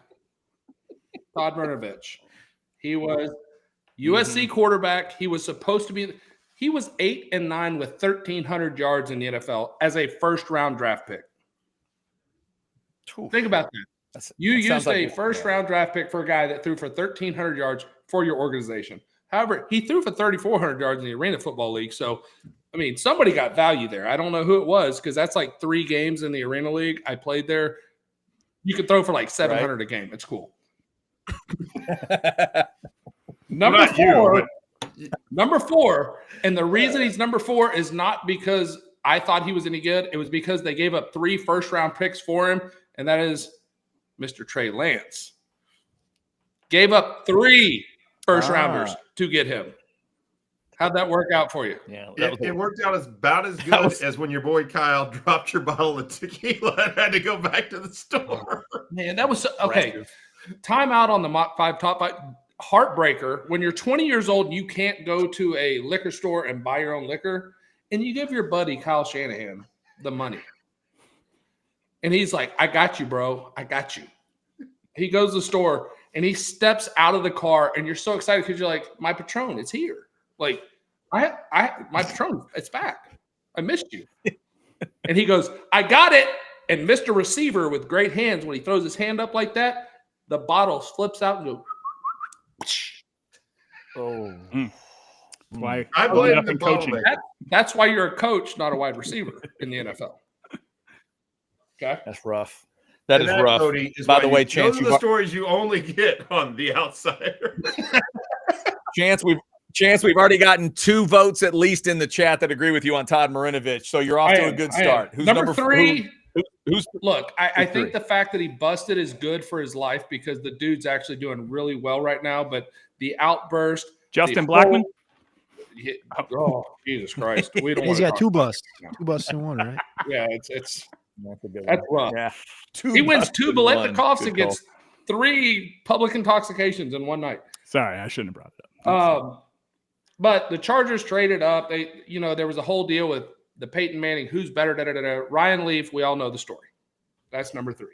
Todd Bernovich. He was USC quarterback. He was supposed to be. He was 8-9 with 1,300 yards in the NFL as a first-round draft pick. Think about that. You used a first-round draft pick for a guy that threw for 1,300 yards for your organization. However, he threw for 3,400 yards in the Arena Football League. So, I mean, somebody got value there. I don't know who it was because that's like 3 games in the Arena League. I played there. You could throw for like 700 a game. It's cool. Number four, and the reason he's number 4 is not because I thought he was any good. It was because they gave up 3 first-round picks for him, and that is Mr. Trey Lance. Gave up 3 first-rounders to get him. How'd that work out for you? Yeah, it worked out about as good as when your boy Kyle dropped your bottle of tequila and had to go back to the store. Man, that was okay. Time out on the Mach 5 top 5. Heartbreaker. When you're 20 years old and you can't go to a liquor store and buy your own liquor, and you give your buddy Kyle Shanahan the money. And he's like, I got you, bro. I got you. He goes to the store and he steps out of the car, and you're so excited because you're like, my Patron, it's here. Like, my Patron, it's back. I missed you. And he goes, I got it. And Mr. Receiver with great hands, when he throws his hand up like that, the bottle flips out and goes. Why? I blame the coaching. That's why you're a coach, not a wide receiver in the NFL. Okay, that's rough. That is rough. Cody, is by the way, Chance, those are the stories you only get on The Outsider. Chance, we've already gotten 2 votes at least in the chat that agree with you on Todd Marinovich. So you're off to a good start. Who's number 3? Look, I think the fact that he busted is good for his life because the dude's actually doing really well right now. But the outburst, Justin Blackman. Oh, Jesus Christ! We don't. He's got 2 busts, 2 busts in 1, right? Yeah, it's that's rough. Yeah, he wins 2 Biletnikovs and gets 3 public intoxications in one night. Sorry, I shouldn't have brought it up. But the Chargers traded up. There was a whole deal with the Peyton Manning, who's better, Ryan Leaf, we all know the story. That's number 3.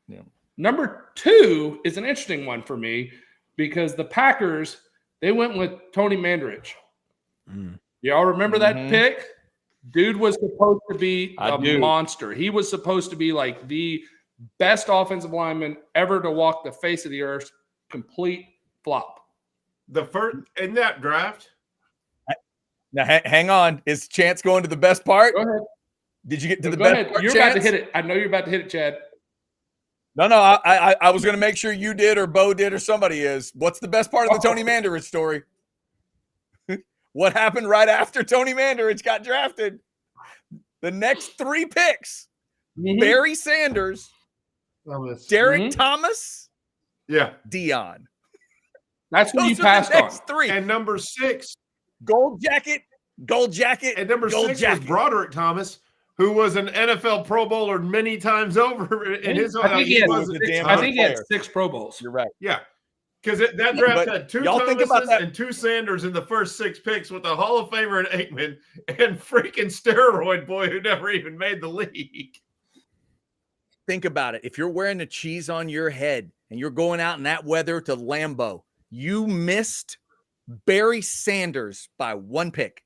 Yeah. Number 2 is an interesting one for me because the Packers, they went with Tony Mandarich. Y'all remember that pick? Dude was supposed to be a monster. He was supposed to be like the best offensive lineman ever to walk the face of the earth. Complete flop. The first in that draft. Now, hang on. Is Chance going to the best part? Go ahead. Did you get to the Go best ahead. part, You're Chance? about to hit it. I know you're about to hit it, Chad. No. I was going to make sure you did or Bo did or somebody is. What's the best part of the Tony Mandarich story? What happened right after Tony Mandarich got drafted? The next 3 picks. Barry Sanders, Derek Thomas, Dion. That's what you passed on. 3. And number 6. Gold jacket. And number 6 was Broderick Thomas, who was an NFL Pro Bowler many times over in his own. I think he had 6 Pro Bowls. You're right. Yeah. Because that draft had 2 Thomases and 2 Sanders in the first 6 picks with a Hall of Famer in Aikman and freaking steroid boy who never even made the league. Think about it. If you're wearing a cheese on your head and you're going out in that weather to Lambeau, you missed Barry Sanders by 1 pick.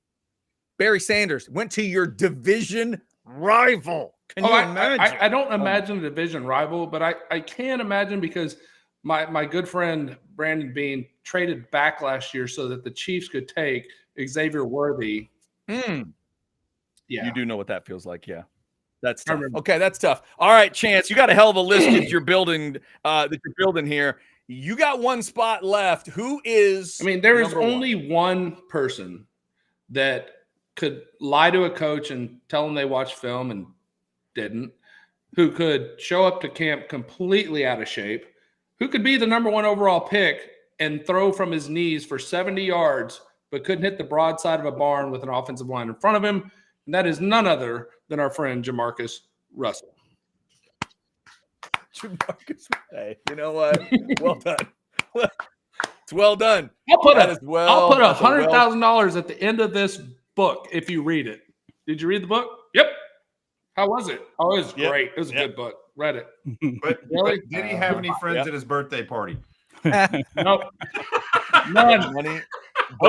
Barry Sanders went to your division rival. Can you imagine? I don't imagine a division rival, but I can imagine because my good friend Brandon Bean traded back last year so that the Chiefs could take Xavier Worthy. Yeah, you do know what that feels like. Yeah, that's tough. Okay, that's tough. All right, Chance, you got a hell of a list that you're building. Here. You got 1 spot left. Who is? I mean, there is only one person that could lie to a coach and tell them they watched film and didn't, who could show up to camp completely out of shape, who could be the number 1 overall pick and throw from his knees for 70 yards, but couldn't hit the broadside of a barn with an offensive line in front of him. And that is none other than our friend Jamarcus Russell. Hey, you know what? Well done. It's well done. I'll put $100,000 at the end of this book if you read it. Did you read the book? Yep. How was it? Oh, it was great. It was a good book. Read it. But really, did he have any friends at his birthday party? Nope. None.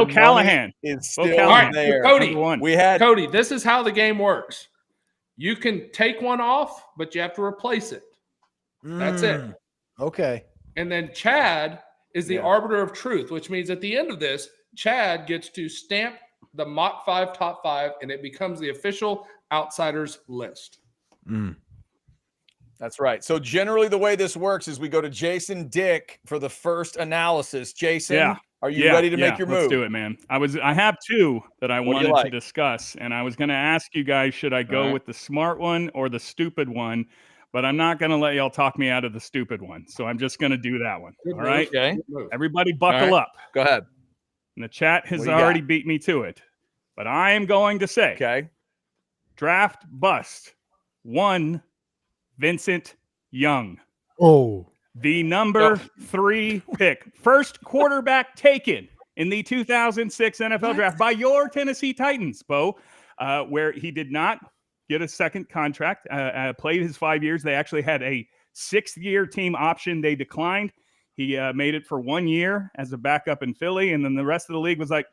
Callahan is still all right, there. Cody, this is how the game works. You can take one off, but you have to replace it. That's it. Okay. And then Chad is the arbiter of truth, which means at the end of this, Chad gets to stamp the Mach 5 top 5, and it becomes the official Outsiders list. That's right. So generally the way this works is we go to Jason Dick for the first analysis. Jason, are you ready to make your move? Let's do it, man. I have two that I wanted to discuss, and I was going to ask you guys, should I go with the smart one or the stupid one? But I'm not going to let y'all talk me out of the stupid one. So I'm just going to do that one. All right. Okay. Everybody buckle up. Go ahead. And the chat has already beat me to it. But I am going to say, draft bust 1, Vincent Young. Oh. The number 3 pick. First quarterback taken in the 2006 NFL draft by your Tennessee Titans, Bo, where he did not get a second contract, played his 5 years. They actually had a 6-year team option. They declined. He made it for 1 year as a backup in Philly, and then the rest of the league was like,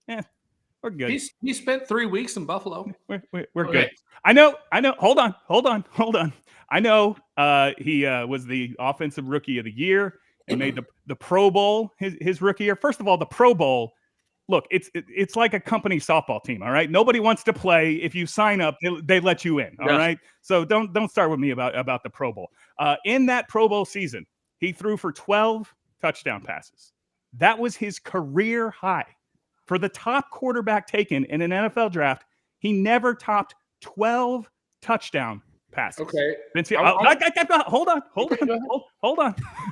we're good. He spent 3 weeks in Buffalo. We're good. I know. Hold on. I know he was the offensive rookie of the year and made the Pro Bowl his rookie year. First of all, the Pro Bowl, look, it's like a company softball team, all right? Nobody wants to play. If you sign up, they let you in, all right? So don't start with me about the Pro Bowl. In that Pro Bowl season, he threw for 12 touchdown passes. That was his career high. For the top quarterback taken in an NFL draft, he never topped 12 touchdown passes. Okay. Hold on.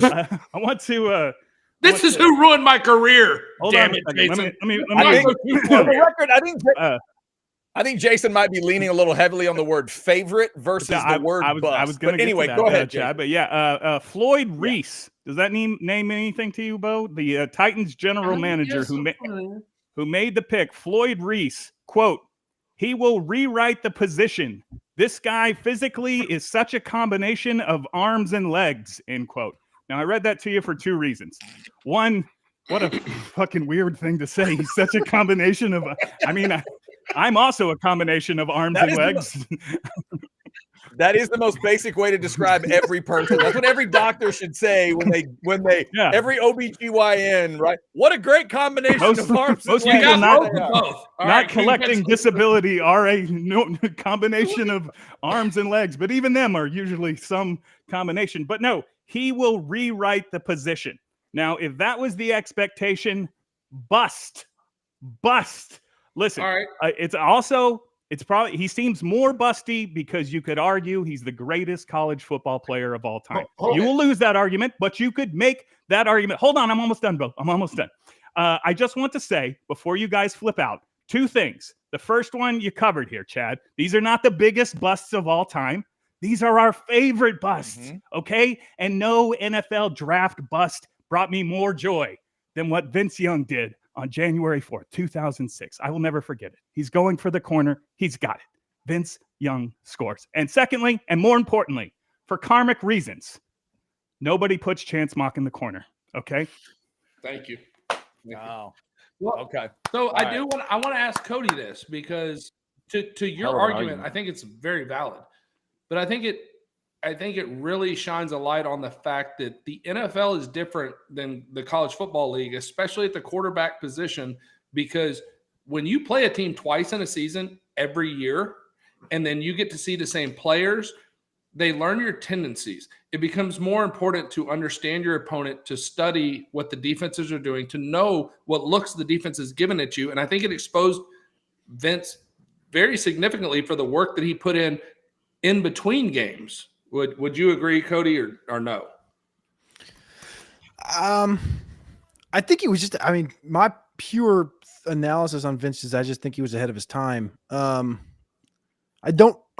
I want to... This is who ruined my career. Damn it, Jason. For the record, I think Jason might be leaning a little heavily on the word favorite versus the word bust. I was going to anyway, go ahead, Chad. But Floyd Reese. Does that name anything to you, Bo? The Titans general manager who made the pick, Floyd Reese, quote, "He will rewrite the position. This guy physically is such a combination of arms and legs," end quote. Now, I read that to you for 2 reasons. One, what a fucking weird thing to say. He's such a combination of, I'm also a combination of arms and legs. That is the most basic way to describe every person. That's what every doctor should say when they every OBGYN, right? What a great combination of arms and legs. Most people not collecting disability are a combination of arms and legs, but even them are usually some combination. But no, he will rewrite the position. Now, if that was the expectation, bust. Listen, all right. It's probably he seems more busty because you could argue he's the greatest college football player of all time. You will lose that argument, but you could make that argument. Hold on, I'm almost done, Bo. I'm almost done. I just want to say, before you guys flip out, 2 things. The first one you covered here, Chad. These are not the biggest busts of all time. These are our favorite busts, okay? And no NFL draft bust brought me more joy than what Vince Young did on January 4th, 2006. I will never forget it. He's going for the corner. He's got it. Vince Young scores. And secondly, and more importantly, for karmic reasons, nobody puts Chance Mock in the corner, okay? Thank you. Wow. Well, okay. So I want to ask Cody this because to your argument, I think it's very valid. But I think it really shines a light on the fact that the NFL is different than the college football league, especially at the quarterback position, because when you play a team twice in a season every year, and then you get to see the same players, they learn your tendencies. It becomes more important to understand your opponent, to study what the defenses are doing, to know what looks the defense is giving at you. And I think it exposed Vince very significantly for the work that he put in between games. Would you agree, Cody, or no? I think he was just, my pure analysis on Vince is I just think he was ahead of his time. I'll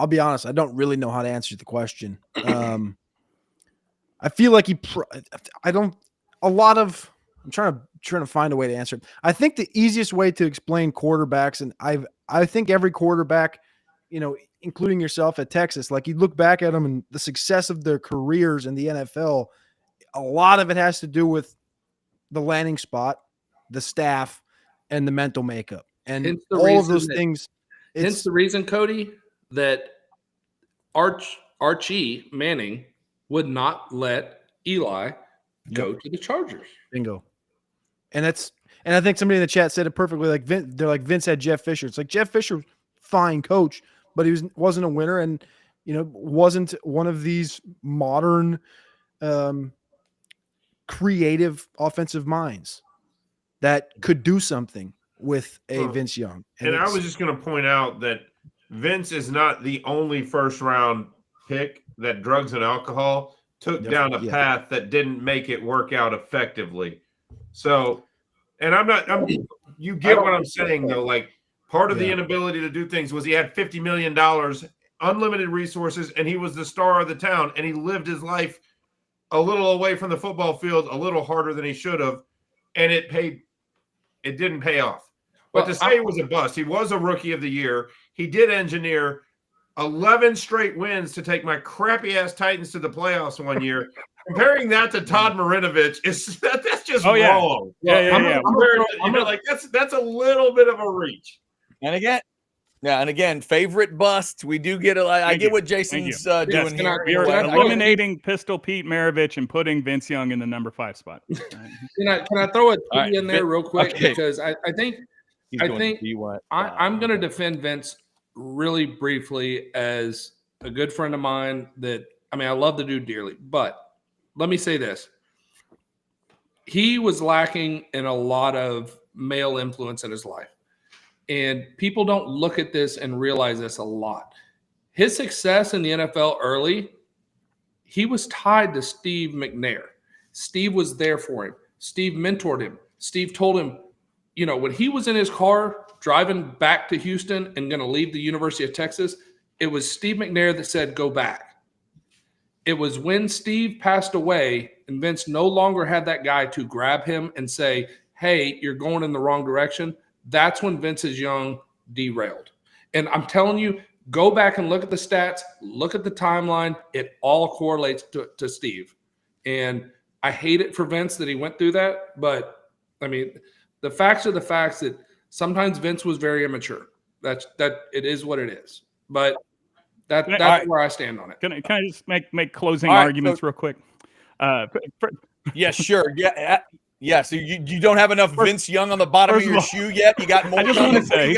be honest, I don't really know how to answer the question. I feel like I'm trying to find a way to answer it. I think the easiest way to explain quarterbacks, and I think every quarterback, including yourself at Texas, like you look back at them and the success of their careers in the NFL, a lot of it has to do with the landing spot, the staff, and the mental makeup. And all of those things. Hence the reason, Cody, that Archie Manning would not let Eli go to the Chargers. Bingo. And I think somebody in the chat said it perfectly. Like they're like Vince had Jeff Fisher. It's like Jeff Fisher, fine coach, but he wasn't a winner, and wasn't one of these modern, creative offensive minds that could do something with a Vince Young. And I was just going to point out that Vince is not the only first-round pick that drugs and alcohol took down a path that didn't make it work out effectively. So, and you get what I'm saying though. Like, part of the inability to do things was he had $50 million, unlimited resources, and he was the star of the town, and he lived his life a little away from the football field, a little harder than he should have, and it didn't pay off. But to say it was a bust, he was a rookie of the year. He did engineer 11 straight wins to take my crappy ass Titans to the playoffs one year. Comparing that to Todd Marinovich that's just wrong. That's a little bit of a reach. And again, favorite bust. We do get I get what Jason's doing here. You're eliminating Pistol Pete Maravich and putting Vince Young in the number 5 spot. Can I throw a T in there real quick? Okay. Because I think I'm going to defend Vince really briefly as a good friend of mine I love the dude dearly, but let me say this. He was lacking in a lot of male influence in his life. And people don't look at this and realize this a lot. His success in the NFL early, he was tied to Steve McNair. Steve was there for him. Steve mentored him. Steve told him, when he was in his car driving back to Houston and going to leave the University of Texas, it was Steve McNair that said, go back. It was when Steve passed away and Vince no longer had that guy to grab him and say, hey, you're going in the wrong direction. That's when Vince's Young derailed. And I'm telling you, go back and look at the stats, look at the timeline. It all correlates to Steve. And I hate it for Vince that he went through that. But, the facts are the facts that sometimes Vince was very immature. That it is what it is. But that's where I stand on it. Can I just make closing arguments real quick? Yes, sure. Yeah. Yeah, so you don't have enough Vince Young on the bottom of your shoe yet? You got more. I just want to say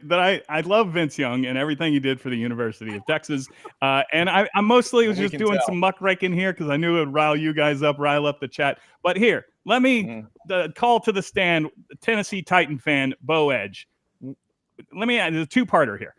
that I love Vince Young and everything he did for the University of Texas. And I mostly was just doing some muckraking here because I knew it would rile you guys up, rile up the chat. But here, let me call to the stand, Tennessee Titan fan, Bo Edge. Let me add a two-parter here.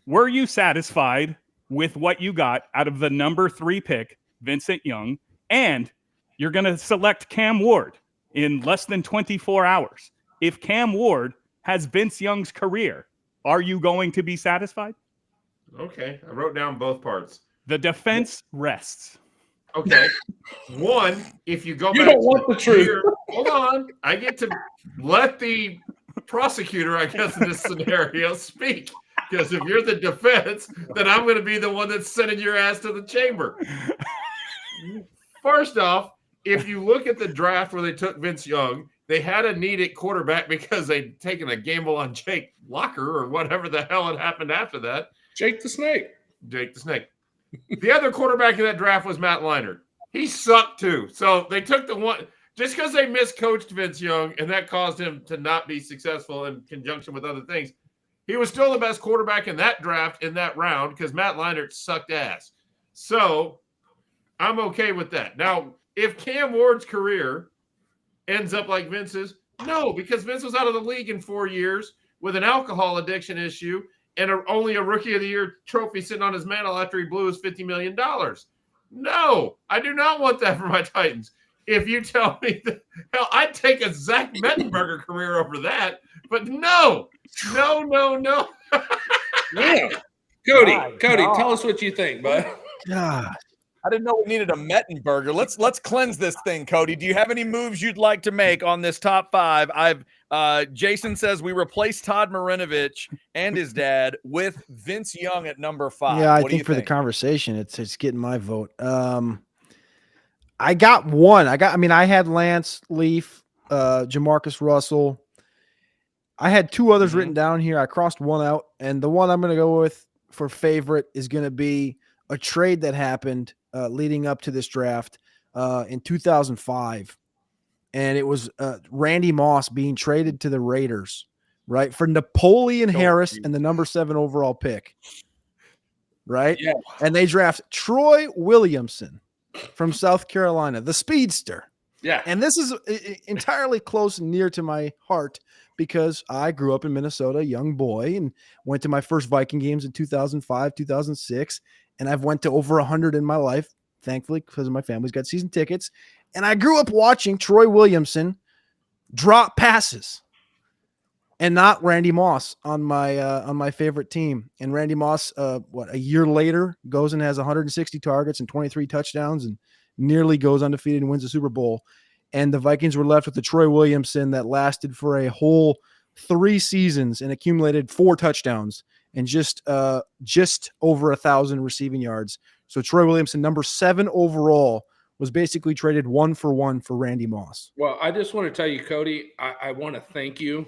Were you satisfied with what you got out of the number 3 pick, Vincent Young, and you're going to select Cam Ward in less than 24 hours? If Cam Ward has Vince Young's career, are you going to be satisfied? Okay. I wrote down both parts. The defense rests. Okay. One, if you go back. You don't want the truth. Hold on. I get to let the prosecutor, I guess, in this scenario speak. Because if you're the defense, then I'm going to be the one that's sending your ass to the chamber. First off, if you look at the draft where they took Vince Young, they had a need at quarterback because they'd taken a gamble on Jake Locker or whatever the hell had happened after that. Jake the Snake. The other quarterback in that draft was Matt Leinart. He sucked too. So they took the one just because they miscoached Vince Young and that caused him to not be successful in conjunction with other things. He was still the best quarterback in that draft in that round because Matt Leinart sucked ass. So I'm okay with that. Now, if Cam Ward's career ends up like Vince's, no, because Vince was out of the league in 4 years with an alcohol addiction issue and only a Rookie of the Year trophy sitting on his mantle after he blew his $50 million. No, I do not want that for my Titans. If you tell me that, hell, I'd take a Zach Mettenberger career over that, but no. Yeah. Cody, tell us what you think, bud. God. I didn't know we needed a Mettenberger. Let's cleanse this thing, Cody. Do you have any moves you'd like to make on this top 5? Jason says we replace Todd Marinovich and his dad with Vince Young at number 5. Yeah, I think for the conversation, it's getting my vote. I got one. I had Lance Leaf, Jamarcus Russell. I had 2 others written down here. I crossed one out, and the one I'm going to go with for favorite is going to be a trade that happened leading up to this draft in 2005. And it was Randy Moss being traded to the Raiders, right, for Napoleon Harris and the number 7 overall pick, right? Yeah. And they draft Troy Williamson from South Carolina, the speedster. Yeah. And this is entirely close and near to my heart because I grew up in Minnesota, young boy, and went to my first Viking games in 2005, 2006. And I've went to over 100 in my life, thankfully, because my family's got season tickets. And I grew up watching Troy Williamson drop passes and not Randy Moss on my favorite team. And Randy Moss, a year later, goes and has 160 targets and 23 touchdowns and nearly goes undefeated and wins the Super Bowl. And the Vikings were left with the Troy Williamson that lasted for a whole 3 seasons and accumulated 4 touchdowns and just over 1,000 receiving yards. So Troy Williamson, number 7 overall, was basically traded 1-for-1 for Randy Moss. Well, I just want to tell you, Cody, I want to thank you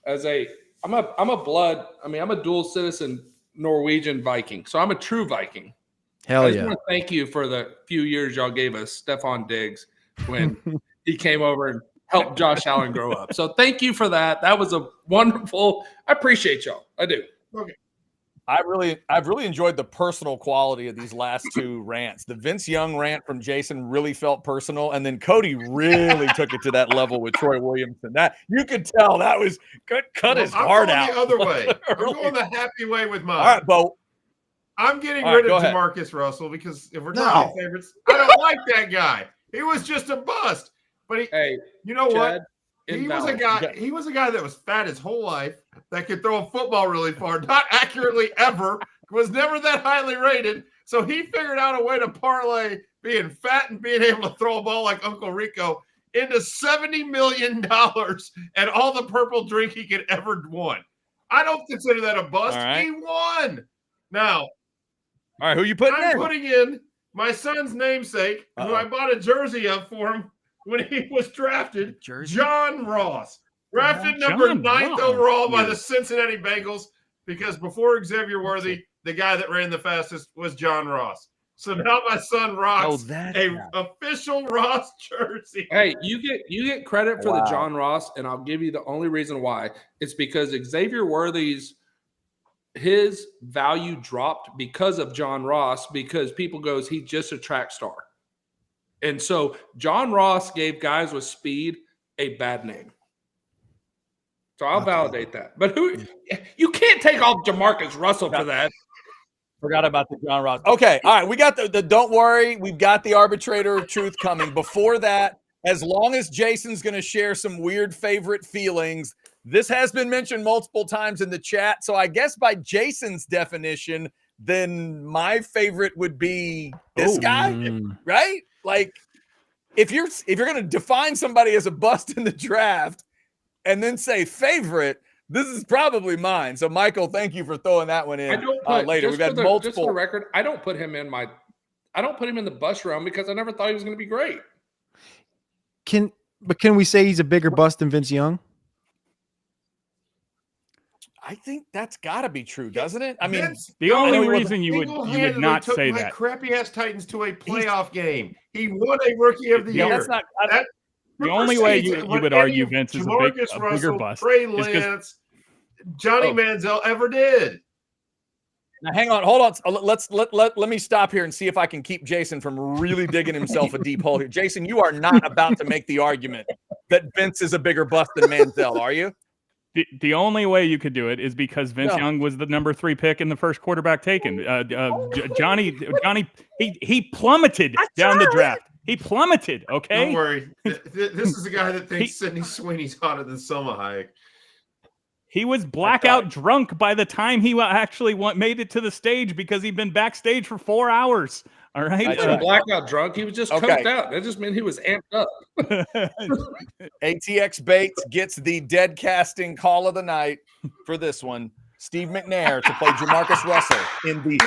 I'm a dual citizen Norwegian Viking. So I'm a true Viking. Hell I yeah. just want to thank you for the few years y'all gave us Stephon Diggs when he came over and helped Josh Allen grow up. So thank you for that. That was a wonderful, I appreciate y'all. I do. Okay. I've really enjoyed the personal quality of these last 2 rants. The Vince Young rant from Jason really felt personal, and then Cody really took it to that level with Troy Williamson. That you could tell that was cut his heart out. The other way. I'm going the happy way with mine. All right, Bo. I'm getting rid of Jamarcus Russell because if we're talking favorites, I don't like that guy. He was just a bust. But you know what? He was a guy that was fat his whole life, that could throw a football really far, not accurately ever, was never that highly rated. So he figured out a way to parlay being fat and being able to throw a ball like Uncle Rico into $70 million and all the purple drink he could ever want. I don't consider that a bust. Right. He won. Now, all right, who you putting I'm putting in my son's namesake, who I bought a jersey of for him when he was drafted, John Ross. Drafted number 9th overall by the Cincinnati Bengals because before Xavier Worthy, the guy that ran the fastest was John Ross. So now my son rocks official Ross jersey. Hey, you get credit for the John Ross, and I'll give you the only reason why. It's because Xavier Worthy's his value dropped because of John Ross, because people goes, he's just a track star. And so John Ross gave guys with speed a bad name. So I'll validate that. But you can't take off Jamarcus Russell for that. Forgot about the John Ross. Okay, all right. We got the don't worry. We've got the arbitrator of truth coming. Before that, as long as Jason's going to share some weird favorite feelings, this has been mentioned multiple times in the chat. So I guess by Jason's definition, then my favorite would be this guy, right? Like, if you're going to define somebody as a bust in the draft and then say favorite, this is probably mine. So, Michael, thank you for throwing that one in later. We've had multiple. Just for the record, I don't put him in the bust round because I never thought he was going to be great. Can we say he's a bigger bust than Vince Young? I think that's got to be true, doesn't it? I mean, the only reason you would not say that. Crappy ass Titans to a playoff game. He won a Rookie of the Year. That's not. The only way you would argue Vince is a bigger bust. Trey Lance, Johnny Manziel ever did. Now, hang on, hold on. Let me stop here and see if I can keep Jason from really digging himself a deep hole here. Jason, you are not about to make the argument that Vince is a bigger bust than Manziel, are you? The only way you could do it is because Vince Young was the number 3 pick and the first quarterback taken. Johnny, he plummeted down the draft. He plummeted. Okay, don't worry. This is a guy that thinks Sidney Sweeney's hotter than Selma Hayek. He was blackout drunk by the time he actually made it to the stage because he'd been backstage for 4 hours. All right. He wasn't blackout drunk. He was just coked out. That just meant he was amped up. ATX Bates gets the dead casting call of the night for this one. Steve McNair to play Jamarcus Russell in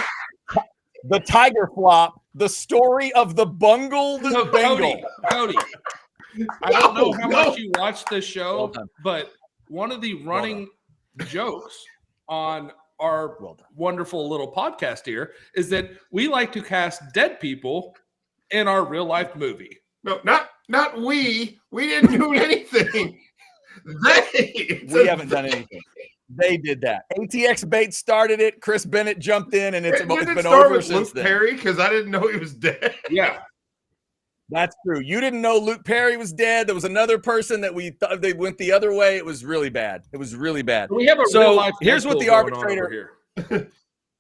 the Tiger Flop, the story of the bungled Bengal. Cody, I don't know how much you watched this show, but one of the running jokes on our wonderful little podcast here is that we like to cast dead people in our real life movie. No, not we. We didn't do anything. We haven't done anything. They did that. ATX Bates started it. Chris Bennett jumped in, and it's been over since Luke then. Perry, because I didn't know he was dead. Yeah. That's true. You didn't know Luke Perry was dead. There was another person that we thought they went the other way. It was really bad. It was really bad. We have a real life. Here's what the arbitrator.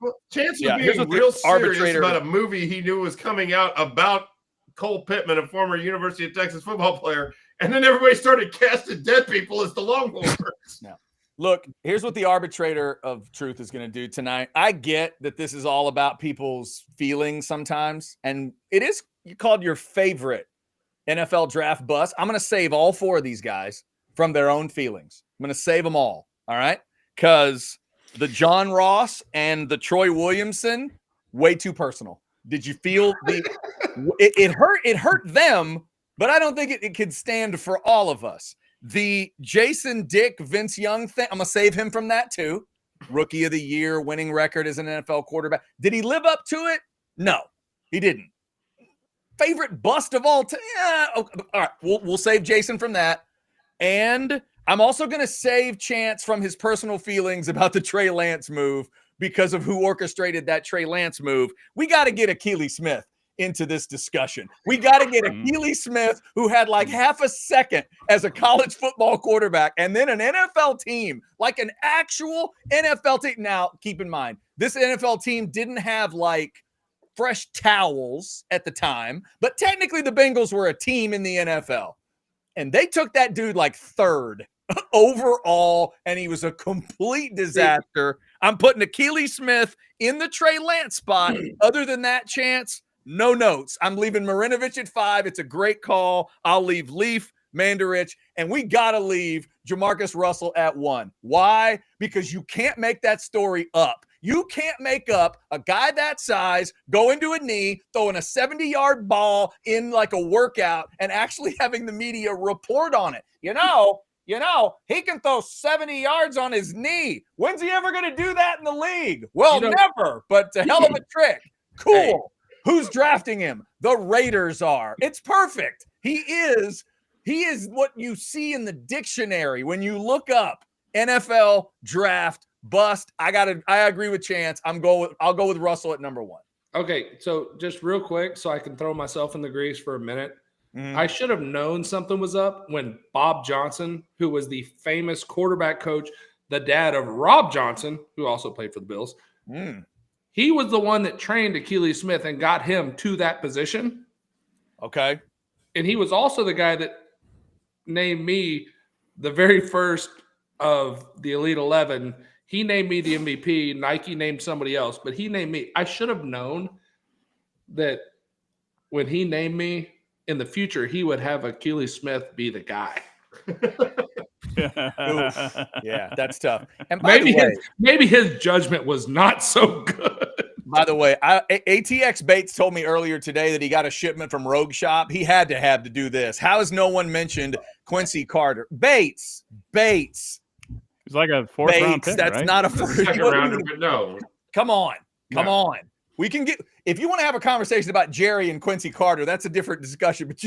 Well, Chance was being real serious about a movie he knew was coming out about Cole Pittman, a former University of Texas football player, and then everybody started casting dead people as the Longhorns. No. Look, here's what the arbitrator of truth is going to do tonight. I get that this is all about people's feelings sometimes, and it is called your favorite NFL draft bust. I'm going to save all four of these guys from their own feelings. I'm going to save them all right? Because the John Ross and the Troy Williamson, way too personal. Did you feel it hurt them, but I don't think it could stand for all of us. The Jason Dick, Vince Young thing, I'm going to save him from that too. Rookie of the year, winning record as an NFL quarterback. Did he live up to it? No, he didn't. Favorite bust of all time? Yeah, okay. All right, we'll save Jason from that. And I'm also going to save Chance from his personal feelings about the Trey Lance move because of who orchestrated that Trey Lance move. We got to get Akili Smith into this discussion. We got to get Akili Smith, who had like half a second as a college football quarterback, and then an NFL team, like an actual NFL team. Now, keep in mind, this NFL team didn't have like fresh towels at the time, but technically the Bengals were a team in the NFL. And they took that dude like third overall, and he was a complete disaster. I'm putting Akili Smith in the Trey Lance spot. Other than that, Chance, no notes. I'm leaving Marinovich at 5. It's a great call. I'll leave Leaf, Mandarich, and we got to leave Jamarcus Russell at 1. Why? Because you can't make that story up. You can't make up a guy that size going to a knee, throwing a 70-yard ball in like a workout and actually having the media report on it. You know, he can throw 70 yards on his knee. When's he ever going to do that in the league? Well, never, but it's a hell of a trick. Cool. Hey. Who's drafting him? The Raiders are. It's perfect. He is what you see in the dictionary when you look up NFL draft bust. I agree with Chance. I'll go with Russell at number 1. Okay, so just real quick, so I can throw myself in the grease for a minute. I should have known something was up when Bob Johnson, who was the famous quarterback coach, the dad of Rob Johnson, who also played for the Bills, he was the one that trained Akili Smith and got him to that position. Okay. And he was also the guy that named me the very first of the Elite 11. He named me the MVP. Nike named somebody else, but he named me. I should have known that when he named me in the future, he would have Akili Smith be the guy. Yeah, that's tough. And maybe his judgment was not so good. By the way, ATX Bates told me earlier today that he got a shipment from Rogue Shop. He had to do this. How has no one mentioned Quincy Carter? Bates. He's like a 4th round pick, that's right? not a first rounder, but no. Come on. We can get, if you want to have a conversation about Jerry and Quincy Carter, that's a different discussion, but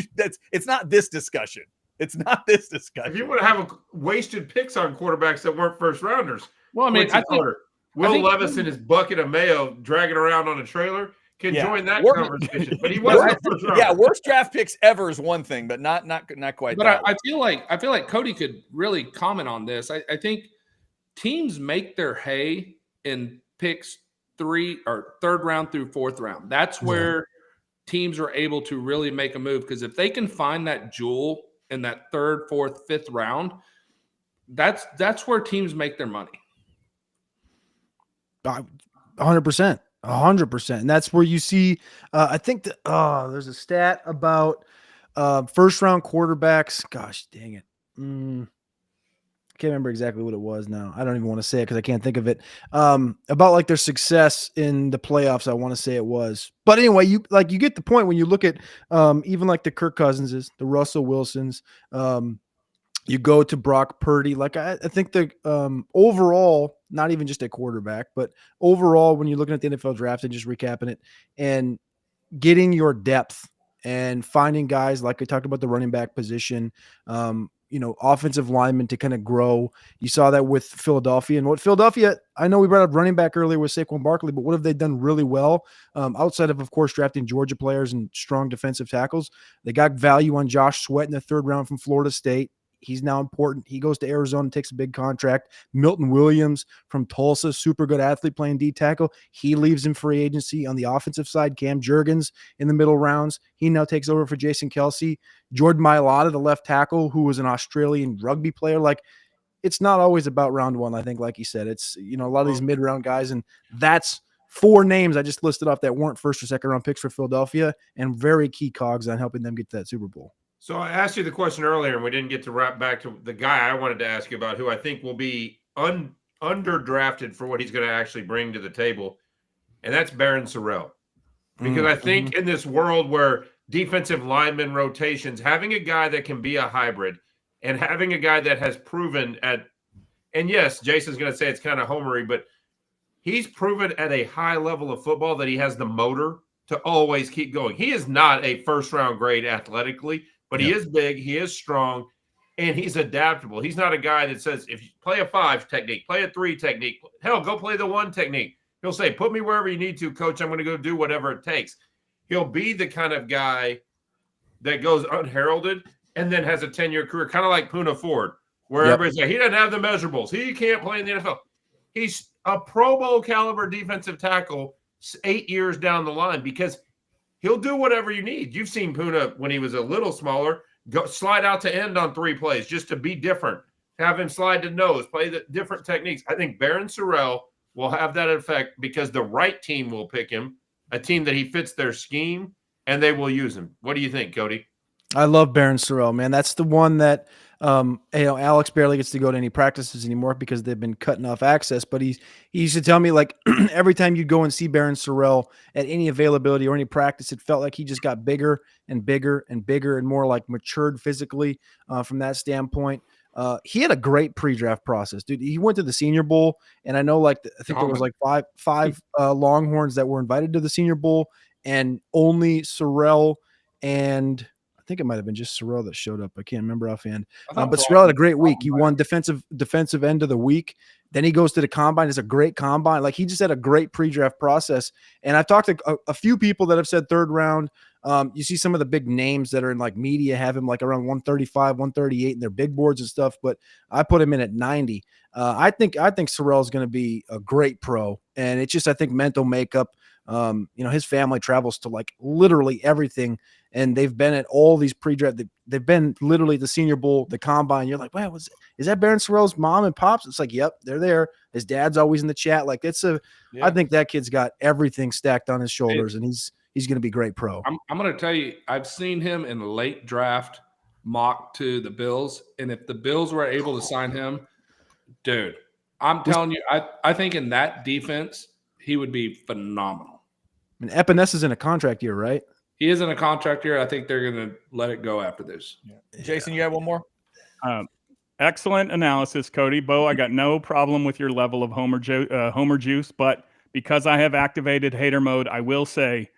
it's not this discussion. It's not this discussion. If you want to have wasted picks on quarterbacks that weren't first rounders, well, I mean, Will Levis and his bucket of mayo dragging around on a trailer can join that conversation. But he wasn't a first rounder. Yeah, worst draft picks ever is one thing, but not quite. But that I feel like Cody could really comment on this. I think teams make their hay in picks 3 or 3rd round through 4th round. That's where teams are able to really make a move, because if they can find that jewel in that 3rd, 4th, 5th round, that's where teams make their money. 100%. 100%. And that's where you see, I think there's a stat about 1st round quarterbacks. Gosh, dang it. I can't remember exactly what it was now. I don't even want to say it because I can't think of it. About like their success in the playoffs, I want to say it was. But anyway, you get the point when you look at even like the Kirk Cousinses, the Russell Wilsons, you go to Brock Purdy. Like I think the overall, not even just a quarterback, but overall, when you're looking at the NFL draft and just recapping it and getting your depth and finding guys like I talked about the running back position, offensive linemen to kind of grow. You saw that with Philadelphia. And what Philadelphia, I know we brought up running back earlier with Saquon Barkley, but what have they done really well outside of course, drafting Georgia players and strong defensive tackles? They got value on Josh Sweat in the 3rd round from Florida State. He's now important. He goes to Arizona, takes a big contract. Milton Williams from Tulsa, super good athlete playing D tackle. He leaves in free agency. On the offensive side, Cam Jurgens in the middle rounds. He now takes over for Jason Kelsey. Jordan Mailata, the left tackle, who was an Australian rugby player. Like, it's not always about round one, I think, like you said. It's, a lot of these mid-round guys, and that's 4 names I just listed off that weren't 1st or 2nd round picks for Philadelphia and very key cogs on helping them get to that Super Bowl. So I asked you the question earlier, and we didn't get to wrap back to the guy I wanted to ask you about, who I think will be underdrafted for what he's going to actually bring to the table, and that's Barron Sorrell. Because I think in this world where defensive lineman rotations, having a guy that can be a hybrid and having a guy that has proven and yes, Jason's going to say it's kind of homery, but he's proven at a high level of football that he has the motor to always keep going. He is not a 1st-round grade athletically, but he is big, he is strong, and he's adaptable. He's not a guy that says, if you play a 5 technique, play a 3 technique, hell, go play the 1 technique. He'll say, put me wherever you need to, coach. I'm going to go do whatever it takes. He'll be the kind of guy that goes unheralded and then has a 10-year career, kind of like Puna Ford, where everybody's like, he doesn't have the measurables. He can't play in the NFL. He's a Pro Bowl caliber defensive tackle 8 years down the line because he'll do whatever you need. You've seen Puna when he was a little smaller, go slide out to end on 3 plays just to be different. Have him slide to nose, play the different techniques. I think Barron Sorrell will have that effect because the right team will pick him, a team that he fits their scheme, and they will use him. What do you think, Cody? I love Barron Sorrell, man. That's the one that Alex barely gets to go to any practices anymore because they've been cutting off access. But he used to tell me, like, every time you'd go and see Barron Sorrell at any availability or any practice, it felt like he just got bigger and bigger and bigger and more like matured physically from that standpoint. He had a great pre-draft process, dude. He went to the Senior Bowl, and I know, like, I think there was like five Longhorns that were invited to the Senior Bowl, and only Sorrell and I think it might have been just Sorrell that showed up. I can't remember offhand. But Sorrell had a great week. He won defensive end of the week. Then he goes to the combine. It's a great combine. Like, he just had a great pre-draft process. And I've talked to a few people that have said 3rd round. You see some of the big names that are in like media have him like around 135, 138 in their big boards and stuff. But I put him in at 90. I think Sorrell is going to be a great pro. And it's just, I think, mental makeup. His family travels to like literally everything. And they've been at all these pre-draft. They've been literally at the Senior Bowl, the combine. You're like, wow, is that Barron Sorrell's mom and pops? It's like, yep, they're there. His dad's always in the chat. Like, I think that kid's got everything stacked on his shoulders, and he's going to be great pro. I'm going to tell you, I've seen him in the late draft mock to the Bills, and if the Bills were able to sign him, dude, I'm telling you, I think in that defense, he would be phenomenal. And Epinesa is in a contract year, right? He is in a contract year. I think they're going to let it go after this. Yeah. Jason, you have one more? Excellent analysis, Cody. Bo, I got no problem with your level of Homer juice, but because I have activated hater mode, I will say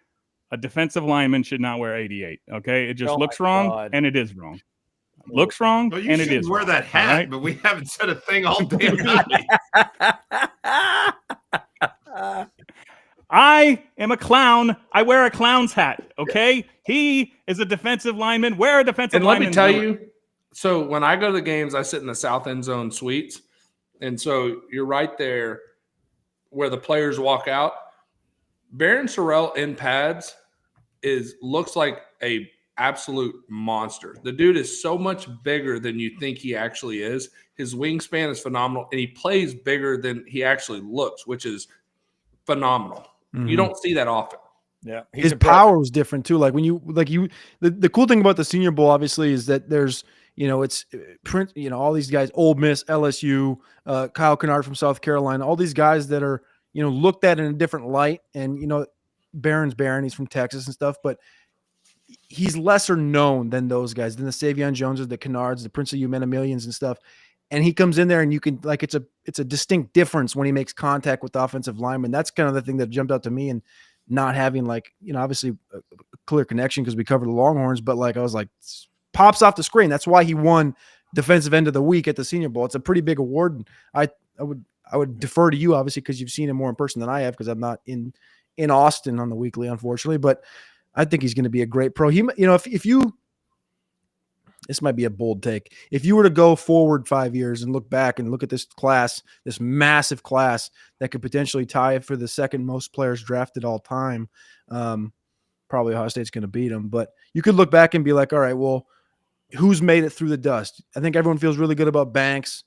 a defensive lineman should not wear 88. Okay, it just looks wrong, and it is wrong. Looks wrong, well, and it is wear wrong. That hat, right? But we haven't said a thing all damn night. I am a clown. I wear a clown's hat. Okay, he is a defensive lineman. Wear a defensive lineman. And let me tell you, so when I go to the games, I sit in the south end zone suites, and so you're right there where the players walk out. Barron Sorrell in pads looks like a absolute monster. The dude is so much bigger than you think he actually is. His wingspan is phenomenal, and he plays bigger than he actually looks, which is phenomenal. Mm-hmm. You don't see that often. Yeah, his power was different too. Like the cool thing about the Senior Bowl, obviously, is that there's it's print. All these guys, Ole Miss, LSU, Kyle Kennard from South Carolina, all these guys that are looked at in a different light. And Barron's Barron, he's from Texas and stuff, but he's lesser known than those guys, than the Savion Joneses, the Kennards, the Prince of Millions and stuff. And he comes in there, and you can it's a distinct difference when he makes contact with the offensive lineman. That's kind of the thing that jumped out to me. And not having like, obviously a clear connection because we covered the Longhorns, but like I was like, pops off the screen. That's why he won defensive end of the week at the Senior Bowl. It's a pretty big award. I would defer to you obviously because you've seen him more in person than I have because I'm not in Austin on the weekly, unfortunately, but I think he's going to be a great pro. He, if you, this might be a bold take. If you were to go forward 5 years and look back and look at this class, this massive class that could potentially tie it for the second most players drafted all time, probably Ohio State's going to beat them. But you could look back and be like, all right, well, who's made it through the dust? I think everyone feels really good about Banks.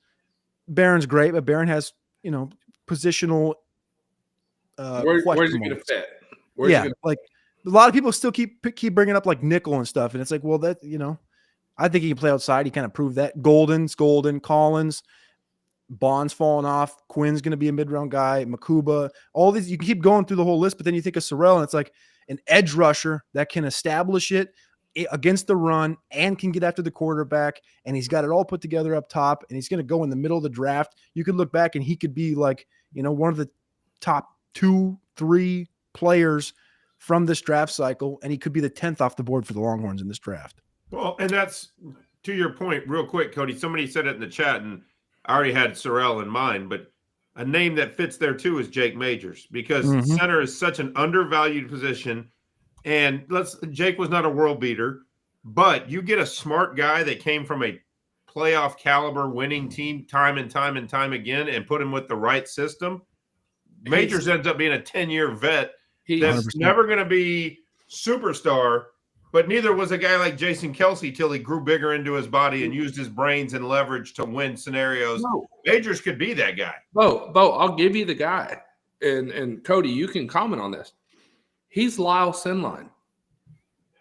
Barron's great, but Barron has, positional where's he going to fit? Like a lot of people still keep bringing up like nickel and stuff, and it's like, well, that I think he can play outside. He kind of proved that. Golden, Collins, Bond's falling off. Quinn's going to be a mid-round guy. Makuba, all these. You can keep going through the whole list, but then you think of Sorrell, and it's like an edge rusher that can establish it against the run and can get after the quarterback, and he's got it all put together up top, and he's going to go in the middle of the draft. You could look back, and he could be like, one of the top 2-3 players from this draft cycle, and he could be the 10th off the board for the Longhorns in this draft. Well, and that's to your point real quick, Cody. Somebody said it in the chat, and I already had Sorrell in mind, but a name that fits there too is Jake Majors because center is such an undervalued position. And Jake was not a world beater, but you get a smart guy that came from a playoff caliber winning team time and time and time again and put him with the right system. Majors ends up being a 10-year vet that's 100%. Never going to be superstar, but neither was a guy like Jason Kelsey till he grew bigger into his body and used his brains and leverage to win scenarios. No. Majors could be that guy. Bo, I'll give you the guy. And Cody, you can comment on this. He's Lyle Sinline.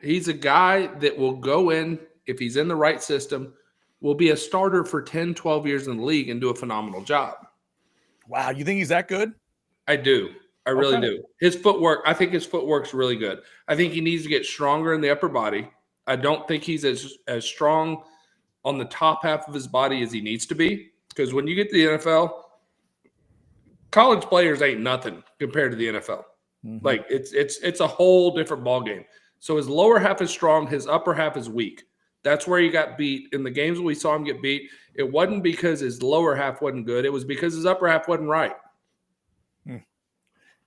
He's a guy that will go in, if he's in the right system, will be a starter for 10, 12 years in the league and do a phenomenal job. Wow, you think he's that good? I do. I really do. His footwork, I think his footwork's really good. I think he needs to get stronger in the upper body. I don't think he's as strong on the top half of his body as he needs to be. Because when you get to the NFL, college players ain't nothing compared to the NFL. Mm-hmm. Like it's a whole different ballgame. So his lower half is strong, his upper half is weak. That's where he got beat. In the games we saw him get beat, it wasn't because his lower half wasn't good. It was because his upper half wasn't right.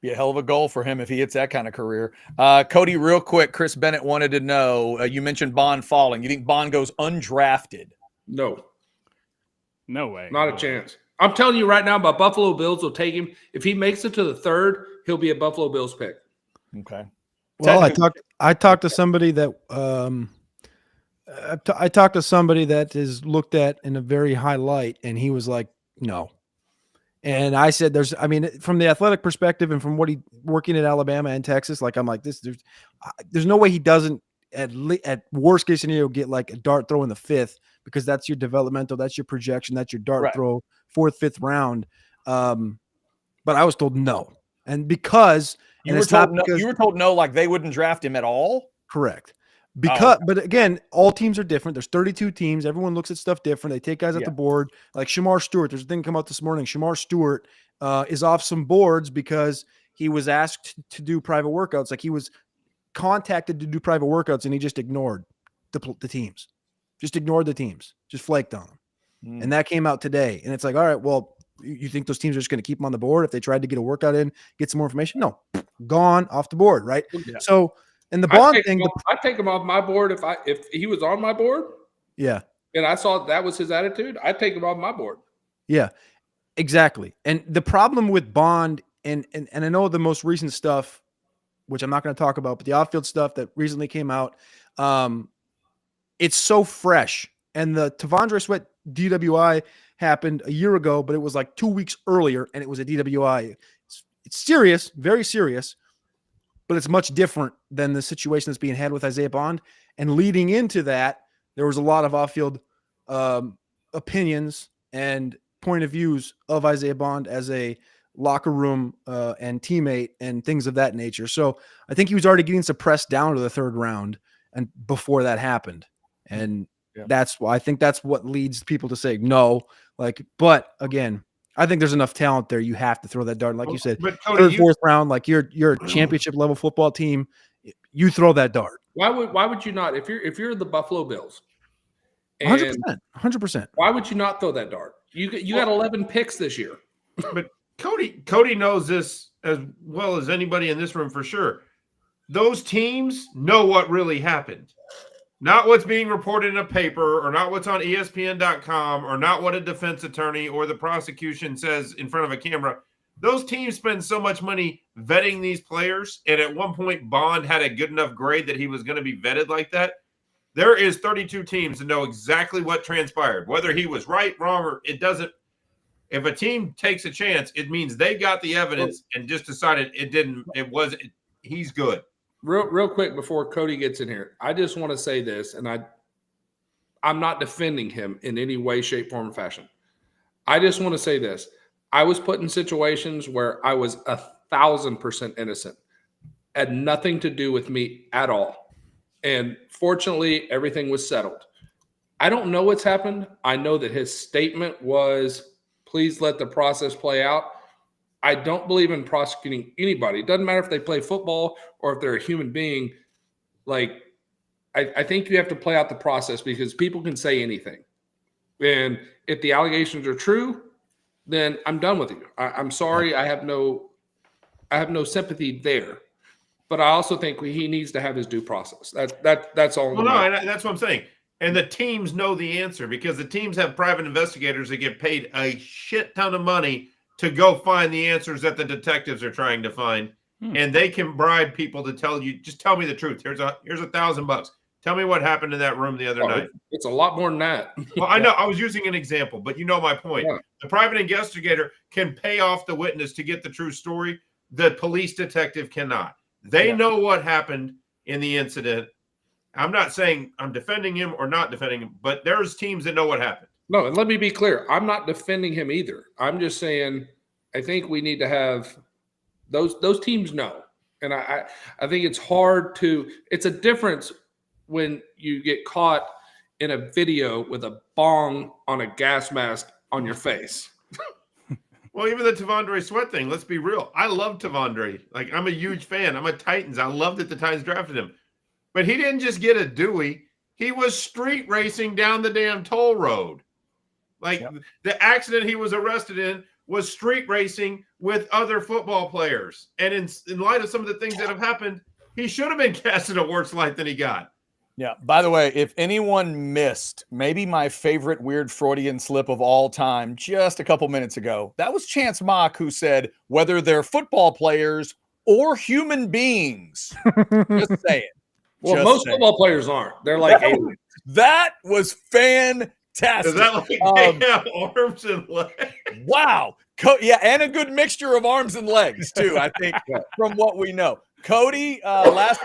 Be a hell of a goal for him if he hits that kind of career. Cody, real quick, Chris Bennett wanted to know, you mentioned Bond falling. You think Bond goes undrafted? No. No way. Not a chance. I'm telling you right now, my Buffalo Bills will take him. If he makes it to the 3rd, he'll be a Buffalo Bills pick. Okay. Well, I talked to somebody that I talked to somebody that is looked at in a very high light, and he was like, no. And I said, from the athletic perspective and from what he working at Alabama and Texas, like I'm like this, there's no way he doesn't at worst case scenario get like a dart throw in the 5th because that's your developmental, that's your projection, that's your dart throw 4th, 5th round. But I was told no, and because you were told no, like they wouldn't draft him at all. Correct. Because, but again, all teams are different. There's 32 teams. Everyone looks at stuff different. They take guys at the board. Like Shamar Stewart, there's a thing come out this morning. Shamar Stewart is off some boards because he was asked to do private workouts. Like he was contacted to do private workouts, and he just ignored the teams. Just ignored the teams. Just flaked on them. And that came out today. And it's like, all right, well, you think those teams are just going to keep him on the board if they tried to get a workout in, get some more information? No, gone off the board, right? Yeah. So. And the Bond thing, I take him off my board if he was on my board. Yeah. And I saw that was his attitude, I'd take him off my board. Yeah, exactly. And the problem with Bond, and I know the most recent stuff, which I'm not going to talk about, but the off-field stuff that recently came out, it's so fresh. And the Tavondre Sweat DWI happened a year ago, but it was like 2 weeks earlier, and it was a DWI. It's serious, very serious. But it's much different than the situation that's being had with Isaiah Bond. And leading into that, there was a lot of off-field opinions and point of views of Isaiah Bond as a locker room and teammate and things of that nature. So I think he was already getting suppressed down to the 3rd round and before that happened. And that's why I think that's what leads people to say no. Like, but again, I think there's enough talent there. You have to throw that dart. Like you said, but Cody, third, fourth round, like you're a championship level football team. You throw that dart. Why would you not? If you're the Buffalo Bills, 100%. Why would you not throw that dart? You got 11 picks this year. But Cody knows this as well as anybody in this room for sure. Those teams know what really happened. Not what's being reported in a paper or not what's on ESPN.com or not what a defense attorney or the prosecution says in front of a camera. Those teams spend so much money vetting these players, and at one point Bond had a good enough grade that he was going to be vetted like that. There is 32 teams that know exactly what transpired, whether he was right, wrong, or it doesn't. If a team takes a chance, it means they got the evidence and just decided it didn't. It wasn't. He's good. Real quick before Cody gets in here, I just want to say this, and I'm not defending him in any way, shape, form, or fashion. I just want to say this. I was put in situations where I was 1,000% innocent. Had nothing to do with me at all. And fortunately, everything was settled. I don't know what's happened. I know that his statement was, please let the process play out. I don't believe in prosecuting anybody. It doesn't matter if they play football or if they're a human being. Like, I think you have to play out the process because people can say anything. And if the allegations are true, then I'm done with you. I'm sorry. I have no sympathy there. But I also think he needs to have his due process. That's all. Well, no, and that's what I'm saying. And the teams know the answer because the teams have private investigators that get paid a shit ton of money to go find the answers that the detectives are trying to find. And they can bribe people to tell you, just tell me the truth. Here's $1,000. Tell me what happened in that room the other night. It's a lot more than that. Well, I know I was using an example, but you know my point. Yeah. The private investigator can pay off the witness to get the true story. The police detective cannot. They know what happened in the incident. I'm not saying I'm defending him or not defending him, but there's teams that know what happened. No, and let me be clear. I'm not defending him either. I'm just saying I think we need to have those teams know. And I think it's hard to – it's a difference when you get caught in a video with a bong on a gas mask on your face. Well, even the Tavondre Sweat thing, let's be real. I love Tavondre. Like, I'm a huge fan. I'm a Titans. I love that the Titans drafted him. But he didn't just get a Dewey. He was street racing down the damn toll road. Like, the accident he was arrested in was street racing with other football players. And in light of some of the things that have happened, he should have been cast in a worse light than he got. Yeah. By the way, if anyone missed maybe my favorite weird Freudian slip of all time just a couple minutes ago, that was Chance Mock who said whether they're football players or human beings. Just saying. Well, most football players aren't. They're like aliens. That was fantastic. Is that like they have arms and legs? Wow. Yeah, and a good mixture of arms and legs, too, I think, from what we know. Cody, last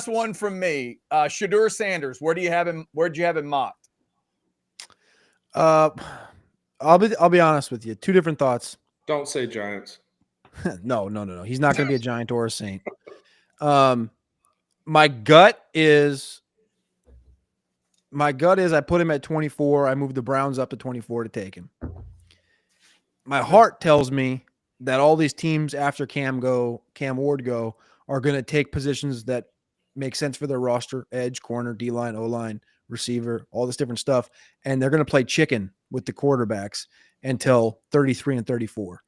one from me. Shedeur Sanders, where'd you have him mocked? I'll be honest with you. Two different thoughts. Don't say Giants. No. He's not going to be a Giant or a Saint. My gut is I put him at 24. I moved the Browns up to 24 to take him. My heart tells me that all these teams after Cam Ward go are going to take positions that make sense for their roster: edge, corner, D-line, O-line, receiver, all this different stuff. And they're going to play chicken with the quarterbacks until 33 and 34.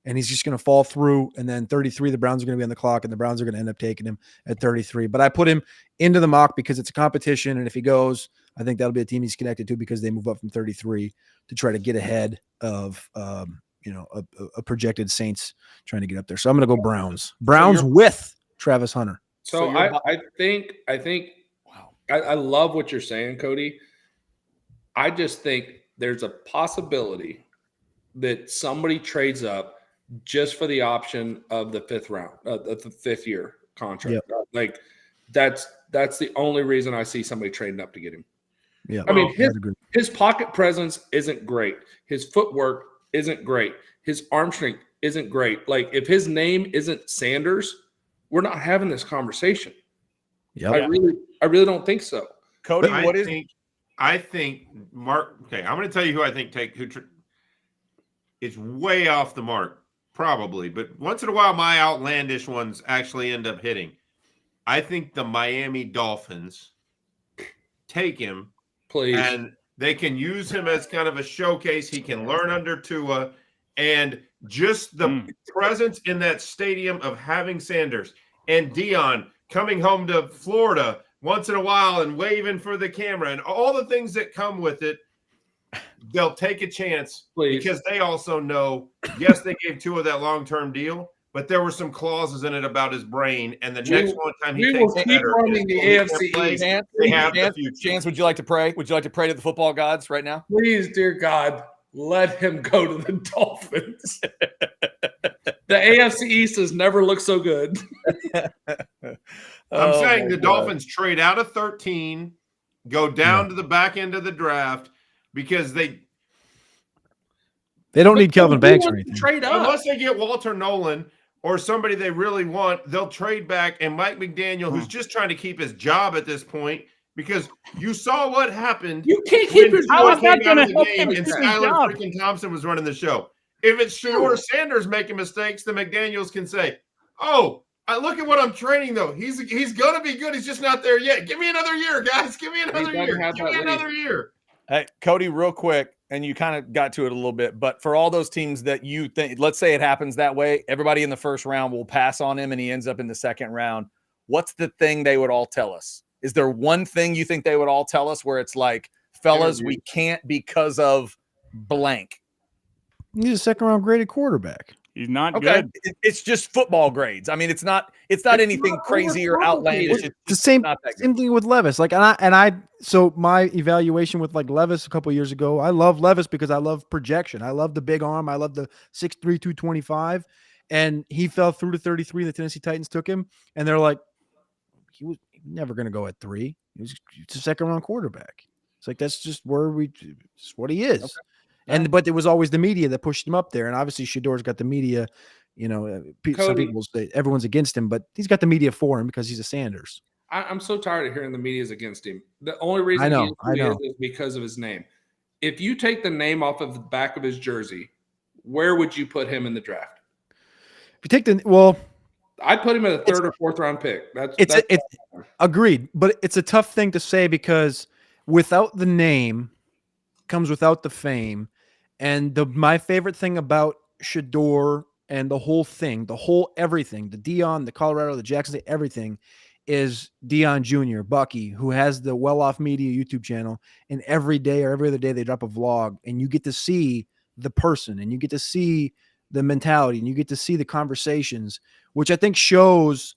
And he's just going to fall through. And then 33, the Browns are going to be on the clock, and the Browns are going to end up taking him at 33. But I put him into the mock because it's a competition. And if he goes, I think that'll be a team he's connected to because they move up from 33 to try to get ahead of, a projected Saints trying to get up there. So I'm going to go Browns. Browns with Travis Hunter. So I think wow. I love what you're saying, Cody. I just think there's a possibility that somebody trades up just for the option of the fifth round, the 5th year contract. Yep. Like that's the only reason I see somebody trading up to get him. Yeah. I mean, his pocket presence isn't great. His footwork isn't great. His arm strength isn't great. Like if his name isn't Sanders, we're not having this conversation. Yeah. I really don't think so. Cody, I think Mark. Okay, I'm going to tell you who I think it's way off the mark, probably. But once in a while, my outlandish ones actually end up hitting. I think the Miami Dolphins take him, Please. and they can use him as kind of a showcase. He can learn under Tua, and just the presence in that stadium of having Sanders and Dion coming home to Florida once in a while and waving for the camera and all the things that come with it. They'll take a chance because they also know, yes, they gave Tua that long-term deal, but there were some clauses in it about his brain. And the next one time he takes it better, running the AFC East. They have the future. Chance, would you like to pray? Would you like to pray to the football gods right now? Please, dear God, let him go to the Dolphins. The AFC East has never looked so good. I'm saying the Dolphins trade out of 13, go down to the back end of the draft because they don't need Kelvin Banks or anything. Trade up. Unless they get Walter Nolan or somebody they really want, they'll trade back. And Mike McDaniel, who's just trying to keep his job at this point, because you saw what happened. You can't keep his job. How is that going to help him? And Skylar freaking Thompson was running the show. If it's Shador Sanders making mistakes, then McDaniels can say, "Oh, look at what I'm training, though. He's going to be good. He's just not there yet. Give me another year, guys. Give me another year. Give me another year." Hey, Cody, real quick, and you kind of got to it a little bit, but for all those teams that you think, let's say it happens that way, everybody in the first round will pass on him and he ends up in the second round. What's the thing they would all tell us? Is there one thing you think they would all tell us where it's like, fellas, we can't because of blank? He's a second-round graded quarterback. He's not good. It's just football grades. I mean, it's not anything crazy or outlandish. It's the same thing with Levis. Like, so my evaluation with like Levis a couple years ago, I love Levis because I love projection. I love the big arm. I love the 6'3", 225. And he fell through to 33. The Tennessee Titans took him, and they're like, he was never going to go at 3. He's a second-round quarterback. It's like that's just it's what he is. Okay. But it was always the media that pushed him up there, and obviously Shador's got the media. You know, some people say everyone's against him, but he's got the media for him because he's a Sanders. I'm so tired of hearing the media's against him. The only reason he is because of his name. If you take the name off of the back of his jersey, where would you put him in the draft? If you take I'd put him at a third or fourth round pick. It's agreed, but it's a tough thing to say because without the name comes without the fame. And my favorite thing about Shador and the whole everything, the Dion, the Colorado, the Jackson State, everything is Dion Jr., Bucky, who has the Well Off Media YouTube channel. And every day or every other day they drop a vlog, and you get to see the person, and you get to see the mentality, and you get to see the conversations, which I think shows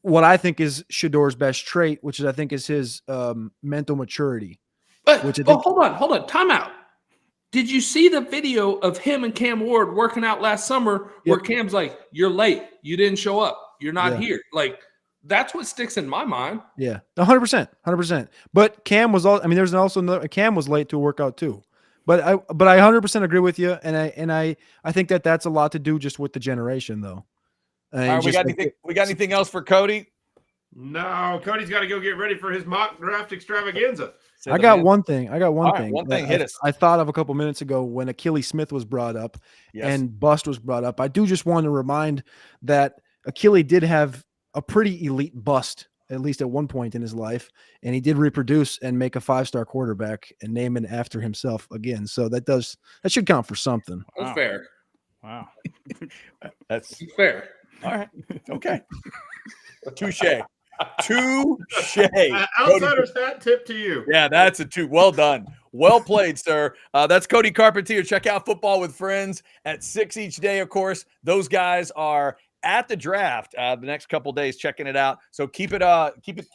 what I think is Shador's best trait, which is I think is his mental maturity. But hold on, time out. Did you see the video of him and Cam Ward working out last summer where Cam's like, "You're late. You didn't show up. You're not here." Like, that's what sticks in my mind. Yeah, 100%. But Cam was there's also another, Cam was late to a workout too. But I 100% agree with you, and I think that's a lot to do just with the generation though. All right, we got anything else for Cody? No, Cody's got to go get ready for his mock draft extravaganza. I got one thing. One thing hit us. I thought of a couple minutes ago when Achilles Smith was brought up and Bust was brought up. I do just want to remind that Achilles did have a pretty elite bust, at least at one point in his life, and he did reproduce and make a 5-star quarterback and name it after himself again. So that should count for something. That's fair. Wow. That's fair. All right. Okay. Touche. Outsider's hat tip to you. Yeah, that's a 2. Well done. Well played, sir. That's Cody Carpenter. Check out Football with Friends at 6 each day, of course. Those guys are at the draft the next couple days, checking it out. So keep it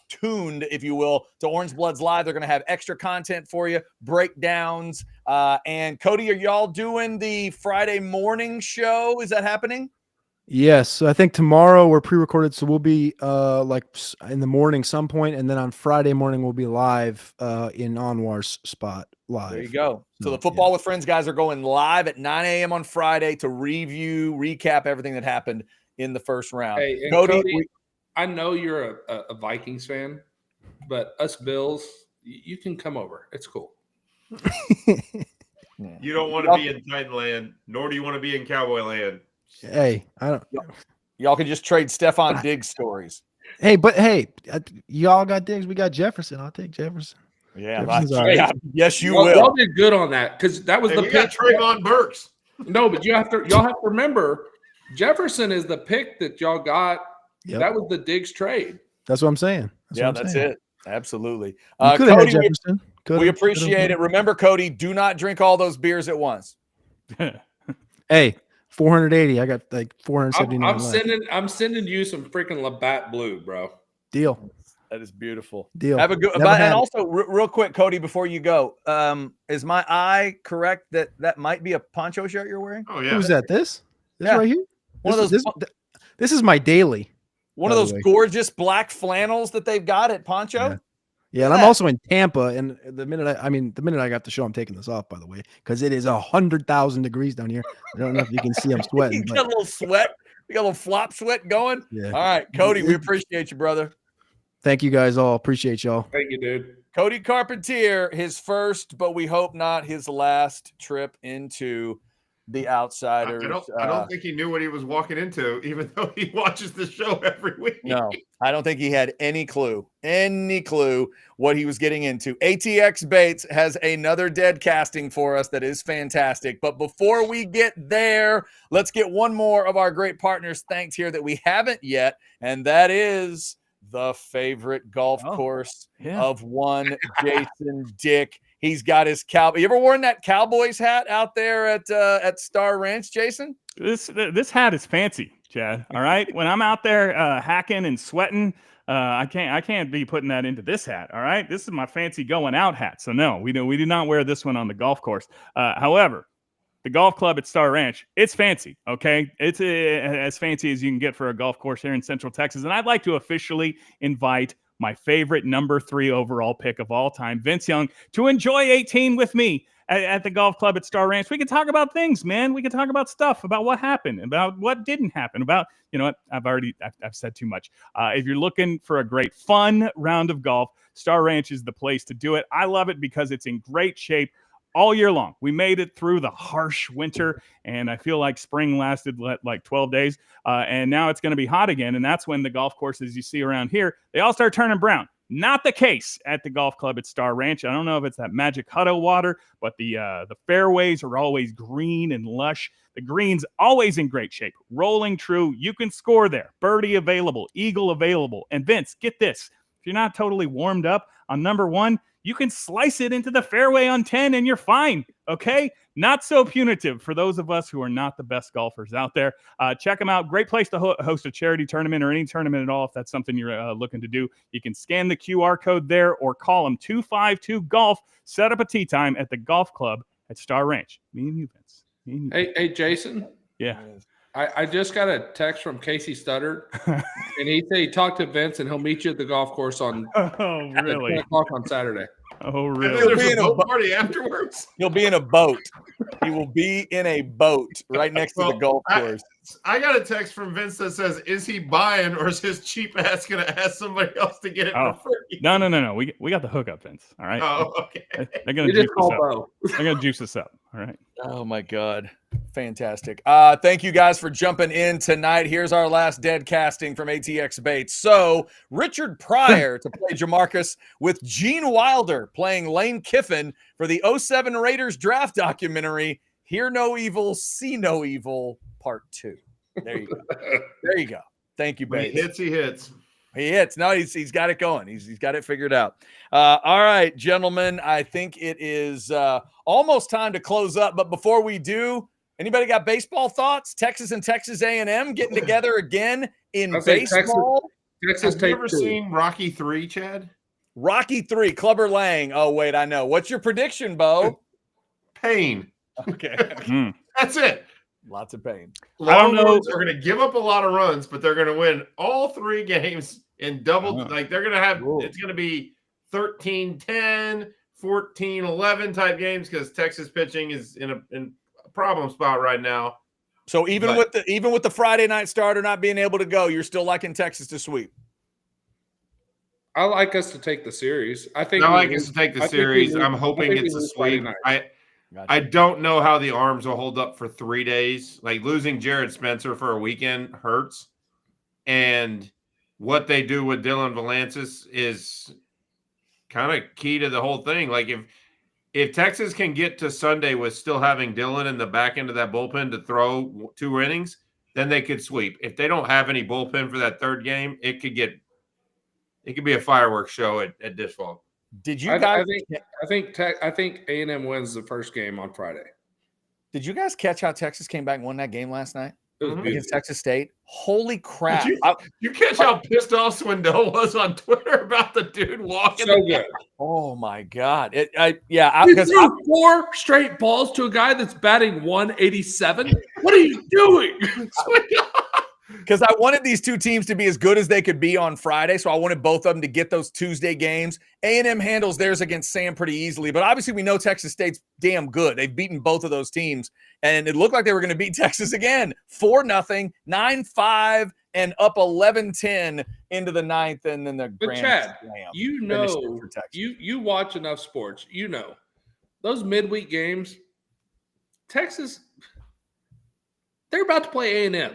tuned, if you will, to Orange Bloods Live. They're going to have extra content for you, breakdowns. And Cody, are y'all doing the Friday morning show? Is that happening? Yes. So I think tomorrow we're pre-recorded, so we'll be like in the morning some point, and then on Friday morning we'll be live in Anwar's spot live. There you go. So the Football with Friends guys are going live at 9 a.m. on Friday to recap everything that happened in the first round. Hey, Cody, I know you're a Vikings fan, but us Bills, you can come over. It's cool. You don't want to be in Titan land, nor do you want to be in Cowboy land. Hey, I don't. Y'all can just trade Stephon Diggs stories. Hey, but hey, y'all got Diggs. We got Jefferson. I'll take Jefferson. Yeah, yes, you will. Y'all did good on that because that was the pick. Got Trayvon Burks. No, but y'all have to remember, Jefferson is the pick that y'all got. Yep. That was the Diggs trade. That's what I'm saying. That's it. Absolutely. Cody, we appreciate it. Remember, Cody, do not drink all those beers at once. Hey, 480. I got like 479. I'm sending you some freaking Labatt Blue, bro. Deal. That is beautiful. Deal. Have a good. And also, real quick, Cody, before you go, is my eye correct that might be a poncho shirt you're wearing? Oh yeah. Who's that? This right here. This is my daily. One of those gorgeous black flannels that they've got at Poncho. Yeah, and I'm also in Tampa. And the minute I got the show, I'm taking this off, by the way, because it is 100,000 degrees down here. I don't know if you can see I'm sweating. You got a little sweat. You got a little flop sweat going. Yeah. All right, Cody, we appreciate you, brother. Thank you guys all. Appreciate y'all. Thank you, dude. Cody Carpenter, his first, but we hope not his last trip into the Outsiders. I don't think he knew what he was walking into, even though he watches the show every week. No, I don't think he had any clue what he was getting into. ATX Baits has another dead casting for us that is fantastic. But before we get there, let's get one more of our great partners thanked here that we haven't yet, and that is the favorite golf course of one Jason Dick. He's got his cowboy. You ever worn that Cowboys hat out there at Star Ranch, Jason? This hat is fancy, Chad. All right. When I'm out there hacking and sweating, I can't be putting that into this hat. All right. This is my fancy going out hat. So no, we do not wear this one on the golf course. However, the golf club at Star Ranch, it's fancy. Okay. It's as fancy as you can get for a golf course here in Central Texas. And I'd like to officially invite my favorite number 3 overall pick of all time, Vince Young, to enjoy 18 with me at the golf club at Star Ranch. We can talk about things, man. We can talk about stuff, about what happened, about what didn't happen, about, you know what, I've said too much. If you're looking for a great fun round of golf, Star Ranch is the place to do it. I love it because it's in great shape all year long. We made it through the harsh winter, and I feel like spring lasted like 12 days, and now it's going to be hot again, and that's when the golf courses you see around here, they all start turning brown. Not the case at the golf club at Star Ranch. I don't know if it's that magic Hutto water, but the fairways are always green and lush. The green's always in great shape. Rolling true. You can score there. Birdie available. Eagle available. And Vince, get this. If you're not totally warmed up on number 1, you can slice it into the fairway on 10 and you're fine, okay? Not so punitive for those of us who are not the best golfers out there. Check them out. Great place to host a charity tournament or any tournament at all if that's something you're looking to do. You can scan the QR code there or call them 252-GOLF. Set up a tee time at the golf club at Star Ranch. Me and you, Vince. Hey, Jason. Yeah. I just got a text from Casey Studdard, and he said he talked to Vince, and he'll meet you at the golf course on really 10 o'clock on Saturday. Oh, really? He'll be in a boat party afterwards. He'll be in a boat. He will be in a boat right next to the golf course. I got a text from Vince that says, "Is he buying, or is his cheap ass going to ask somebody else to get it for free?" No. We got the hookup, Vince. All right. Oh, okay. They're going to juice us up. They're going to juice us up. All right. Oh my God. Fantastic. Thank you guys for jumping in tonight. Here's our last dead casting from ATX Baits. So Richard Pryor to play Jamarcus with Gene Wilder playing Lane Kiffin for the 07 Raiders draft documentary, Hear No Evil, See No Evil, Part 2. There you go. There you go. Thank you, Baits. He hits. He hits. No, he's got it going. He's got it figured out. All right, gentlemen, I think it is almost time to close up. But before we do, anybody got baseball thoughts? Texas and Texas A&M getting together again in baseball. Texas Have you ever seen Rocky 3, Chad? Rocky 3, Clubber Lang. Oh, wait, I know. What's your prediction, Bo? Pain. Okay. That's it. Lots of pain. Longhorns are going to give up a lot of runs, but they're going to win all 3 games in double. Like they're going to have, it's going to be 13-10, 14-11 type games because Texas pitching is in a problem spot right now. So even with the Friday night starter not being able to go, you're still liking Texas to sweep. I like us to take the series. I think I like us to take the series. I'm hoping it's a sweep. Gotcha. I don't know how the arms will hold up for 3 days. Like losing Jared Spencer for a weekend hurts. And what they do with Dylan Valancis is kind of key to the whole thing. Like if Texas can get to Sunday with still having Dylan in the back end of that bullpen to throw 2 innings, then they could sweep. If they don't have any bullpen for that third game, it could be a fireworks show at Dishwall. Did you guys? I think A&M wins the first game on Friday. Did you guys catch how Texas came back and won that game last night Mm-hmm. against Texas State? Holy crap! You catch how pissed off Swindell was on Twitter about the dude walking? So good. Oh my god! He threw 4 straight balls to a guy that's batting 187. What are you doing? Because I wanted these two teams to be as good as they could be on Friday, so I wanted both of them to get those Tuesday games. A&M handles theirs against Sam pretty easily, but obviously we know Texas State's damn good. They've beaten both of those teams, and it looked like they were going to beat Texas again. 4-0, 9-5, and up 11-10 into the ninth, and then the grand Chad, slam. you know, you watch enough sports. You know, those midweek games, Texas, they're about to play A&M.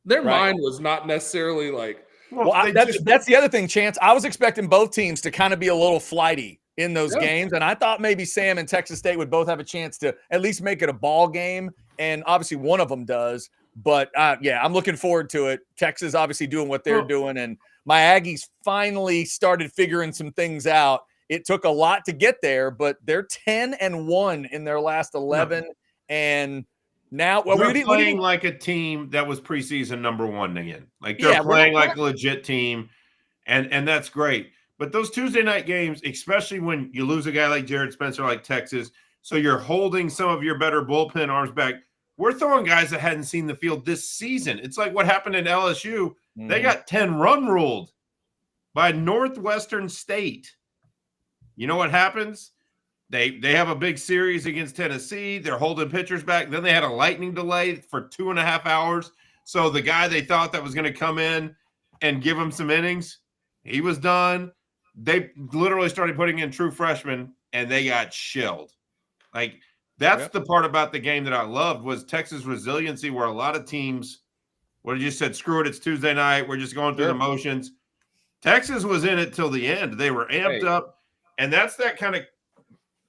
Their mind was not necessarily like. Well, that's the other thing, Chance. I was expecting both teams to kind of be a little flighty in those games, and I thought maybe Sam and Texas State would both have a chance to at least make it a ball game, and obviously one of them does. But I'm looking forward to it. Texas obviously doing what they're doing, and my Aggies finally started figuring some things out. It took a lot to get there, but they're 10-1 in their last 11, and now, we're playing like a team that was preseason number 1 again. Like they're playing like a legit team, and that's great. But those Tuesday night games, especially when you lose a guy like Jared Spencer, like Texas, so you're holding some of your better bullpen arms back. We're throwing guys that hadn't seen the field this season. It's like what happened in LSU. Mm-hmm. They got 10-run ruled by Northwestern State. You know what happens? They have a big series against Tennessee. They're holding pitchers back. Then they had a lightning delay for 2.5 hours. So the guy they thought that was going to come in and give them some innings, he was done. They literally started putting in true freshmen, and they got shelled. Like, that's the part about the game that I loved was Texas resiliency, where a lot of teams would have just said, screw it, it's Tuesday night. We're just going through the motions. Texas was in it till the end. They were amped up, and that's that kind of –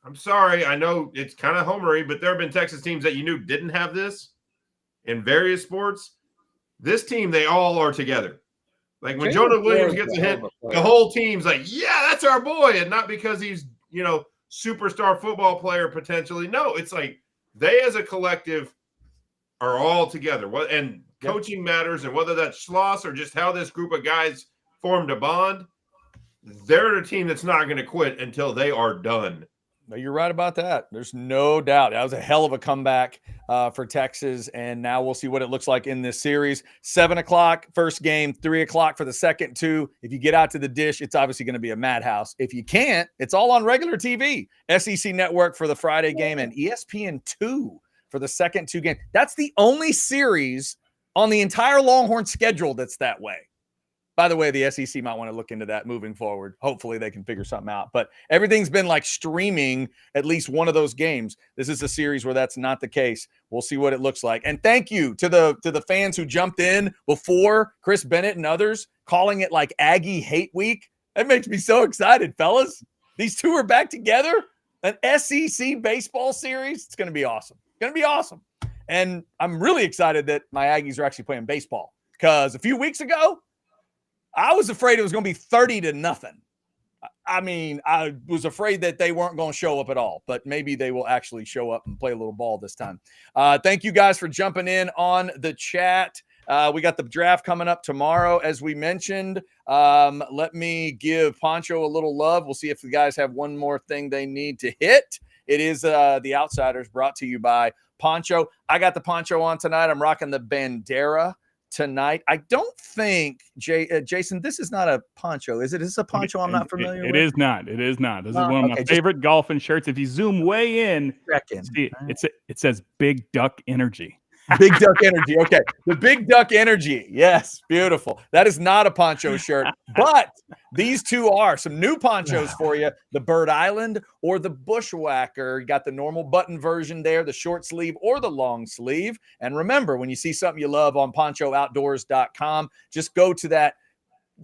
I'm sorry, I know it's kind of homery, but there have been Texas teams that you knew didn't have this in various sports. This team, they all are together. Like when Jonah Williams gets a hit, the whole team's like, yeah, that's our boy. And not because he's, superstar football player potentially. No, it's like they as a collective are all together. And coaching matters, and whether that's Schloss or just how this group of guys formed a bond, they're the team that's not going to quit until they are done. No, you're right about that. There's no doubt. That was a hell of a comeback for Texas, and now we'll see what it looks like in this series. 7 o'clock, first game, 3 o'clock for the second 2. If you get out to the dish, it's obviously going to be a madhouse. If you can't, it's all on regular TV. SEC Network for the Friday game and ESPN2 for the second 2 game. That's the only series on the entire Longhorn schedule that's that way. By the way, the SEC might want to look into that moving forward. Hopefully they can figure something out. But everything's been like streaming at least one of those games. This is a series where that's not the case. We'll see what it looks like. And thank you to the fans who jumped in before, Chris Bennett and others, calling it like Aggie Hate Week. That makes me so excited, fellas. These two are back together. An SEC baseball series. It's going to be awesome. It's going to be awesome. And I'm really excited that my Aggies are actually playing baseball, because a few weeks ago, I was afraid it was going to be 30-0. I mean, I was afraid that they weren't going to show up at all, but maybe they will actually show up and play a little ball this time. Thank you guys for jumping in on the chat. We got the draft coming up tomorrow, as we mentioned. Let me give Poncho a little love. We'll see if the guys have one more thing they need to hit. It is The Outsiders, brought to you by Poncho. I got the poncho on tonight. I'm rocking the Bandera tonight. I don't think, Jason, this is not a poncho, is it? Is this a poncho I'm not familiar with? It is not. It is not. This is one of my favorite golfing shirts. If you zoom way in, see, it says Big Duck Energy. Big Duck Energy. Okay. The Big Duck Energy. Yes. Beautiful. That is not a poncho shirt, but these two are some new ponchos for you. The Bird Island or the Bushwhacker. You got the normal button version there, the short sleeve or the long sleeve. And remember, when you see something you love on ponchooutdoors.com, just go to that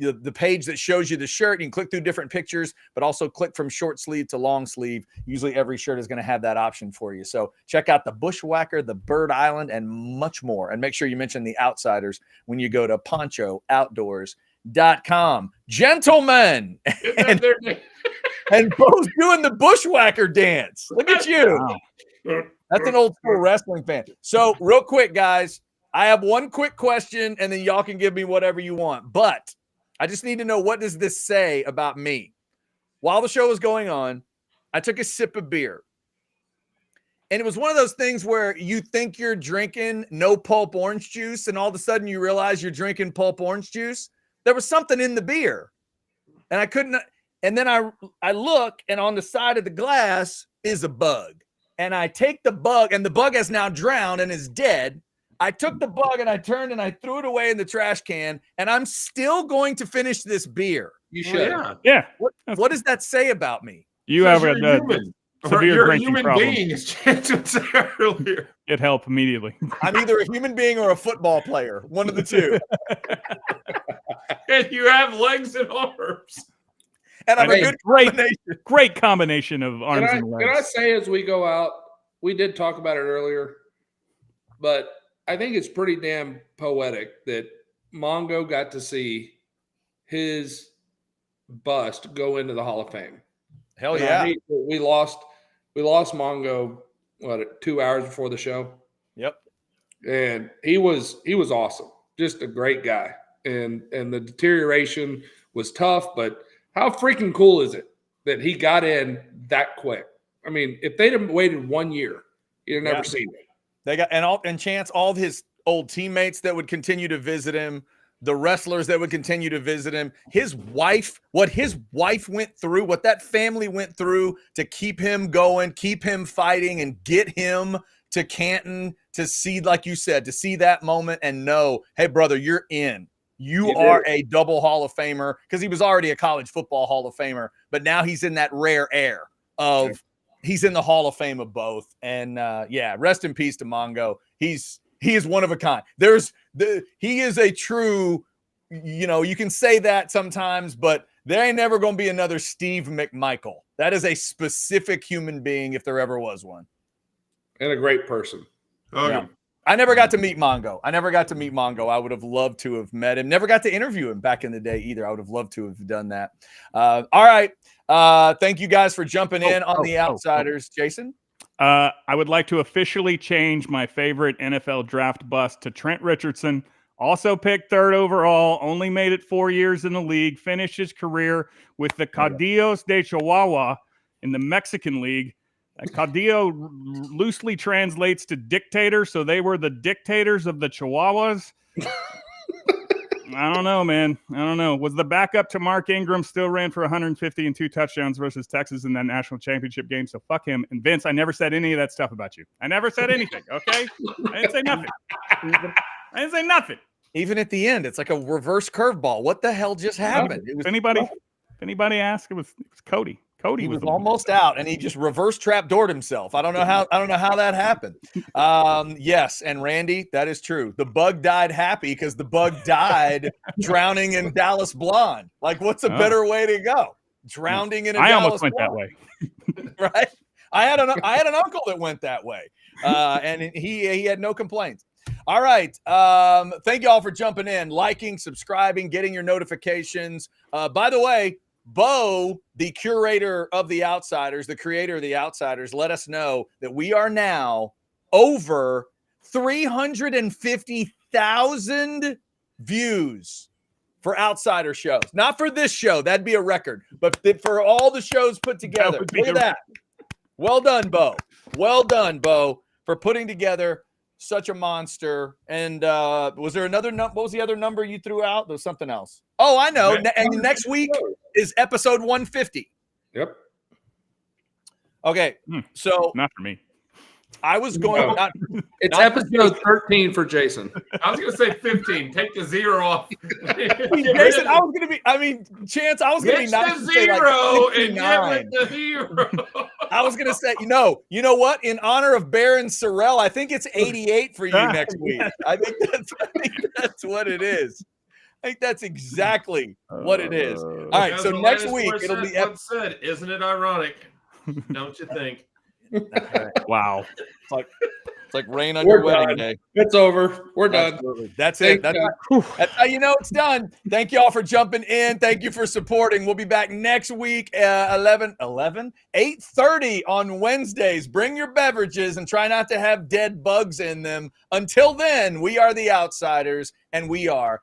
the page that shows you the shirt. You can click through different pictures, but also click from short sleeve to long sleeve. Usually every shirt is going to have that option for you. So check out the Bushwhacker, the Bird Island, and much more. And make sure you mention the Outsiders when you go to ponchooutdoors.com. Gentlemen, and Bo's doing the Bushwhacker dance. Look at you. Wow. That's an old school wrestling fan. So real quick, guys, I have one quick question, and then y'all can give me whatever you want. But I just need to know, what does this say about me? While the show was going on, I took a sip of beer. And it was one of those things where you think you're drinking no pulp orange juice, and all of a sudden you realize you're drinking pulp orange juice. There was something in the beer. And I couldn't. And then I look, and on the side of the glass is a bug. And I take the bug, and the bug has now drowned and is dead. I took the bug and I turned and I threw it away in the trash can, and I'm still going to finish this beer. You should. Yeah. What does that say about me? You have a severe you're a drinking human problem. being, as Jansen said earlier. Get help immediately. I'm either a human being or a football player. One of the two. And you have legs and arms. And I'm a good great combination of arms and legs. Can I say, as we go out, we did talk about it earlier, but I think it's pretty damn poetic that Mongo got to see his bust go into the Hall of Fame. Hell yeah. We lost Mongo, 2 hours before the show? Yep. And he was awesome. Just a great guy. And the deterioration was tough, but how freaking cool is it that he got in that quick? I mean, if they'd have waited 1 year, you'd have never seen it. They got and Chance, all of his old teammates that would continue to visit him, the wrestlers that would continue to visit him, his wife, what his wife went through, what that family went through to keep him going, keep him fighting, and get him to Canton to see, like you said, to see that moment and know, hey, brother, you're in. You are a double Hall of Famer, because he was already a college football Hall of Famer, but now he's in that rare air of he's in the Hall of Fame of both. And rest in peace to Mongo. He is one of a kind. He is a true, you can say that sometimes, but there ain't never going to be another Steve McMichael. That is a specific human being, if there ever was one. And a great person. Okay. Yeah. I never got to meet Mongo. I would have loved to have met him. Never got to interview him back in the day either. I would have loved to have done that. All right. Thank you guys for jumping in on the Outsiders. Jason? I would like to officially change my favorite NFL draft bust to Trent Richardson. Also picked 3rd overall, only made it 4 years in the league, finished his career with the Caudillos de Chihuahua in the Mexican League. Caudillo loosely translates to dictator, so they were the dictators of the Chihuahuas. I don't know, man. I don't know. Was the backup to Mark Ingram, still ran for 150 and 2 touchdowns versus Texas in that national championship game, so fuck him. And Vince, I never said any of that stuff about you. I never said anything, okay? I didn't say nothing. Even at the end, it's like a reverse curveball. What the hell just happened? If anybody asked, it was Cody. Cody was almost out, and he just reverse trapdoored himself. I don't know how that happened. Yes, and Randy, that is true. The bug died happy because the bug died drowning in Dallas Blonde. Like, what's a better way to go? Drowning in a Dallas almost went Blonde. That way. Right? I had an uncle that went that way, and he had no complaints. All right. Thank you all for jumping in, liking, subscribing, getting your notifications. By the way, Bo, the curator of the Outsiders, the creator of the Outsiders, let us know that we are now over 350,000 views for Outsider shows. Not for this show. That'd be a record. But for all the shows put together. Look at that. Well done, Bo. Well done, Bo, for putting together such a monster. And was there another number? What was the other number you threw out? There was something else. Oh, I know. And next week is episode 150. Yep. Okay. So not for me. I was going. It's episode 13 for Jason. I was going to say 15. Take the 0 off. Jason, I was going to be. I mean, Chance, I was going to be nice the to say 0 like and get with the 0. I was going to say, you know what? In honor of Baron Sorrell, I think it's 88 for you next week. I think that's what it is. I think that's exactly what it is. All right, so next week it'll be. Said, isn't it ironic? Don't you think? Wow. It's like rain on your wedding day. It's over. We're done. Absolutely. That's it. That's how you know it's done. Thank you all for jumping in. Thank you for supporting. We'll be back next week, 8:30 on Wednesdays. Bring your beverages and try not to have dead bugs in them. Until then, we are the Outsiders, and we are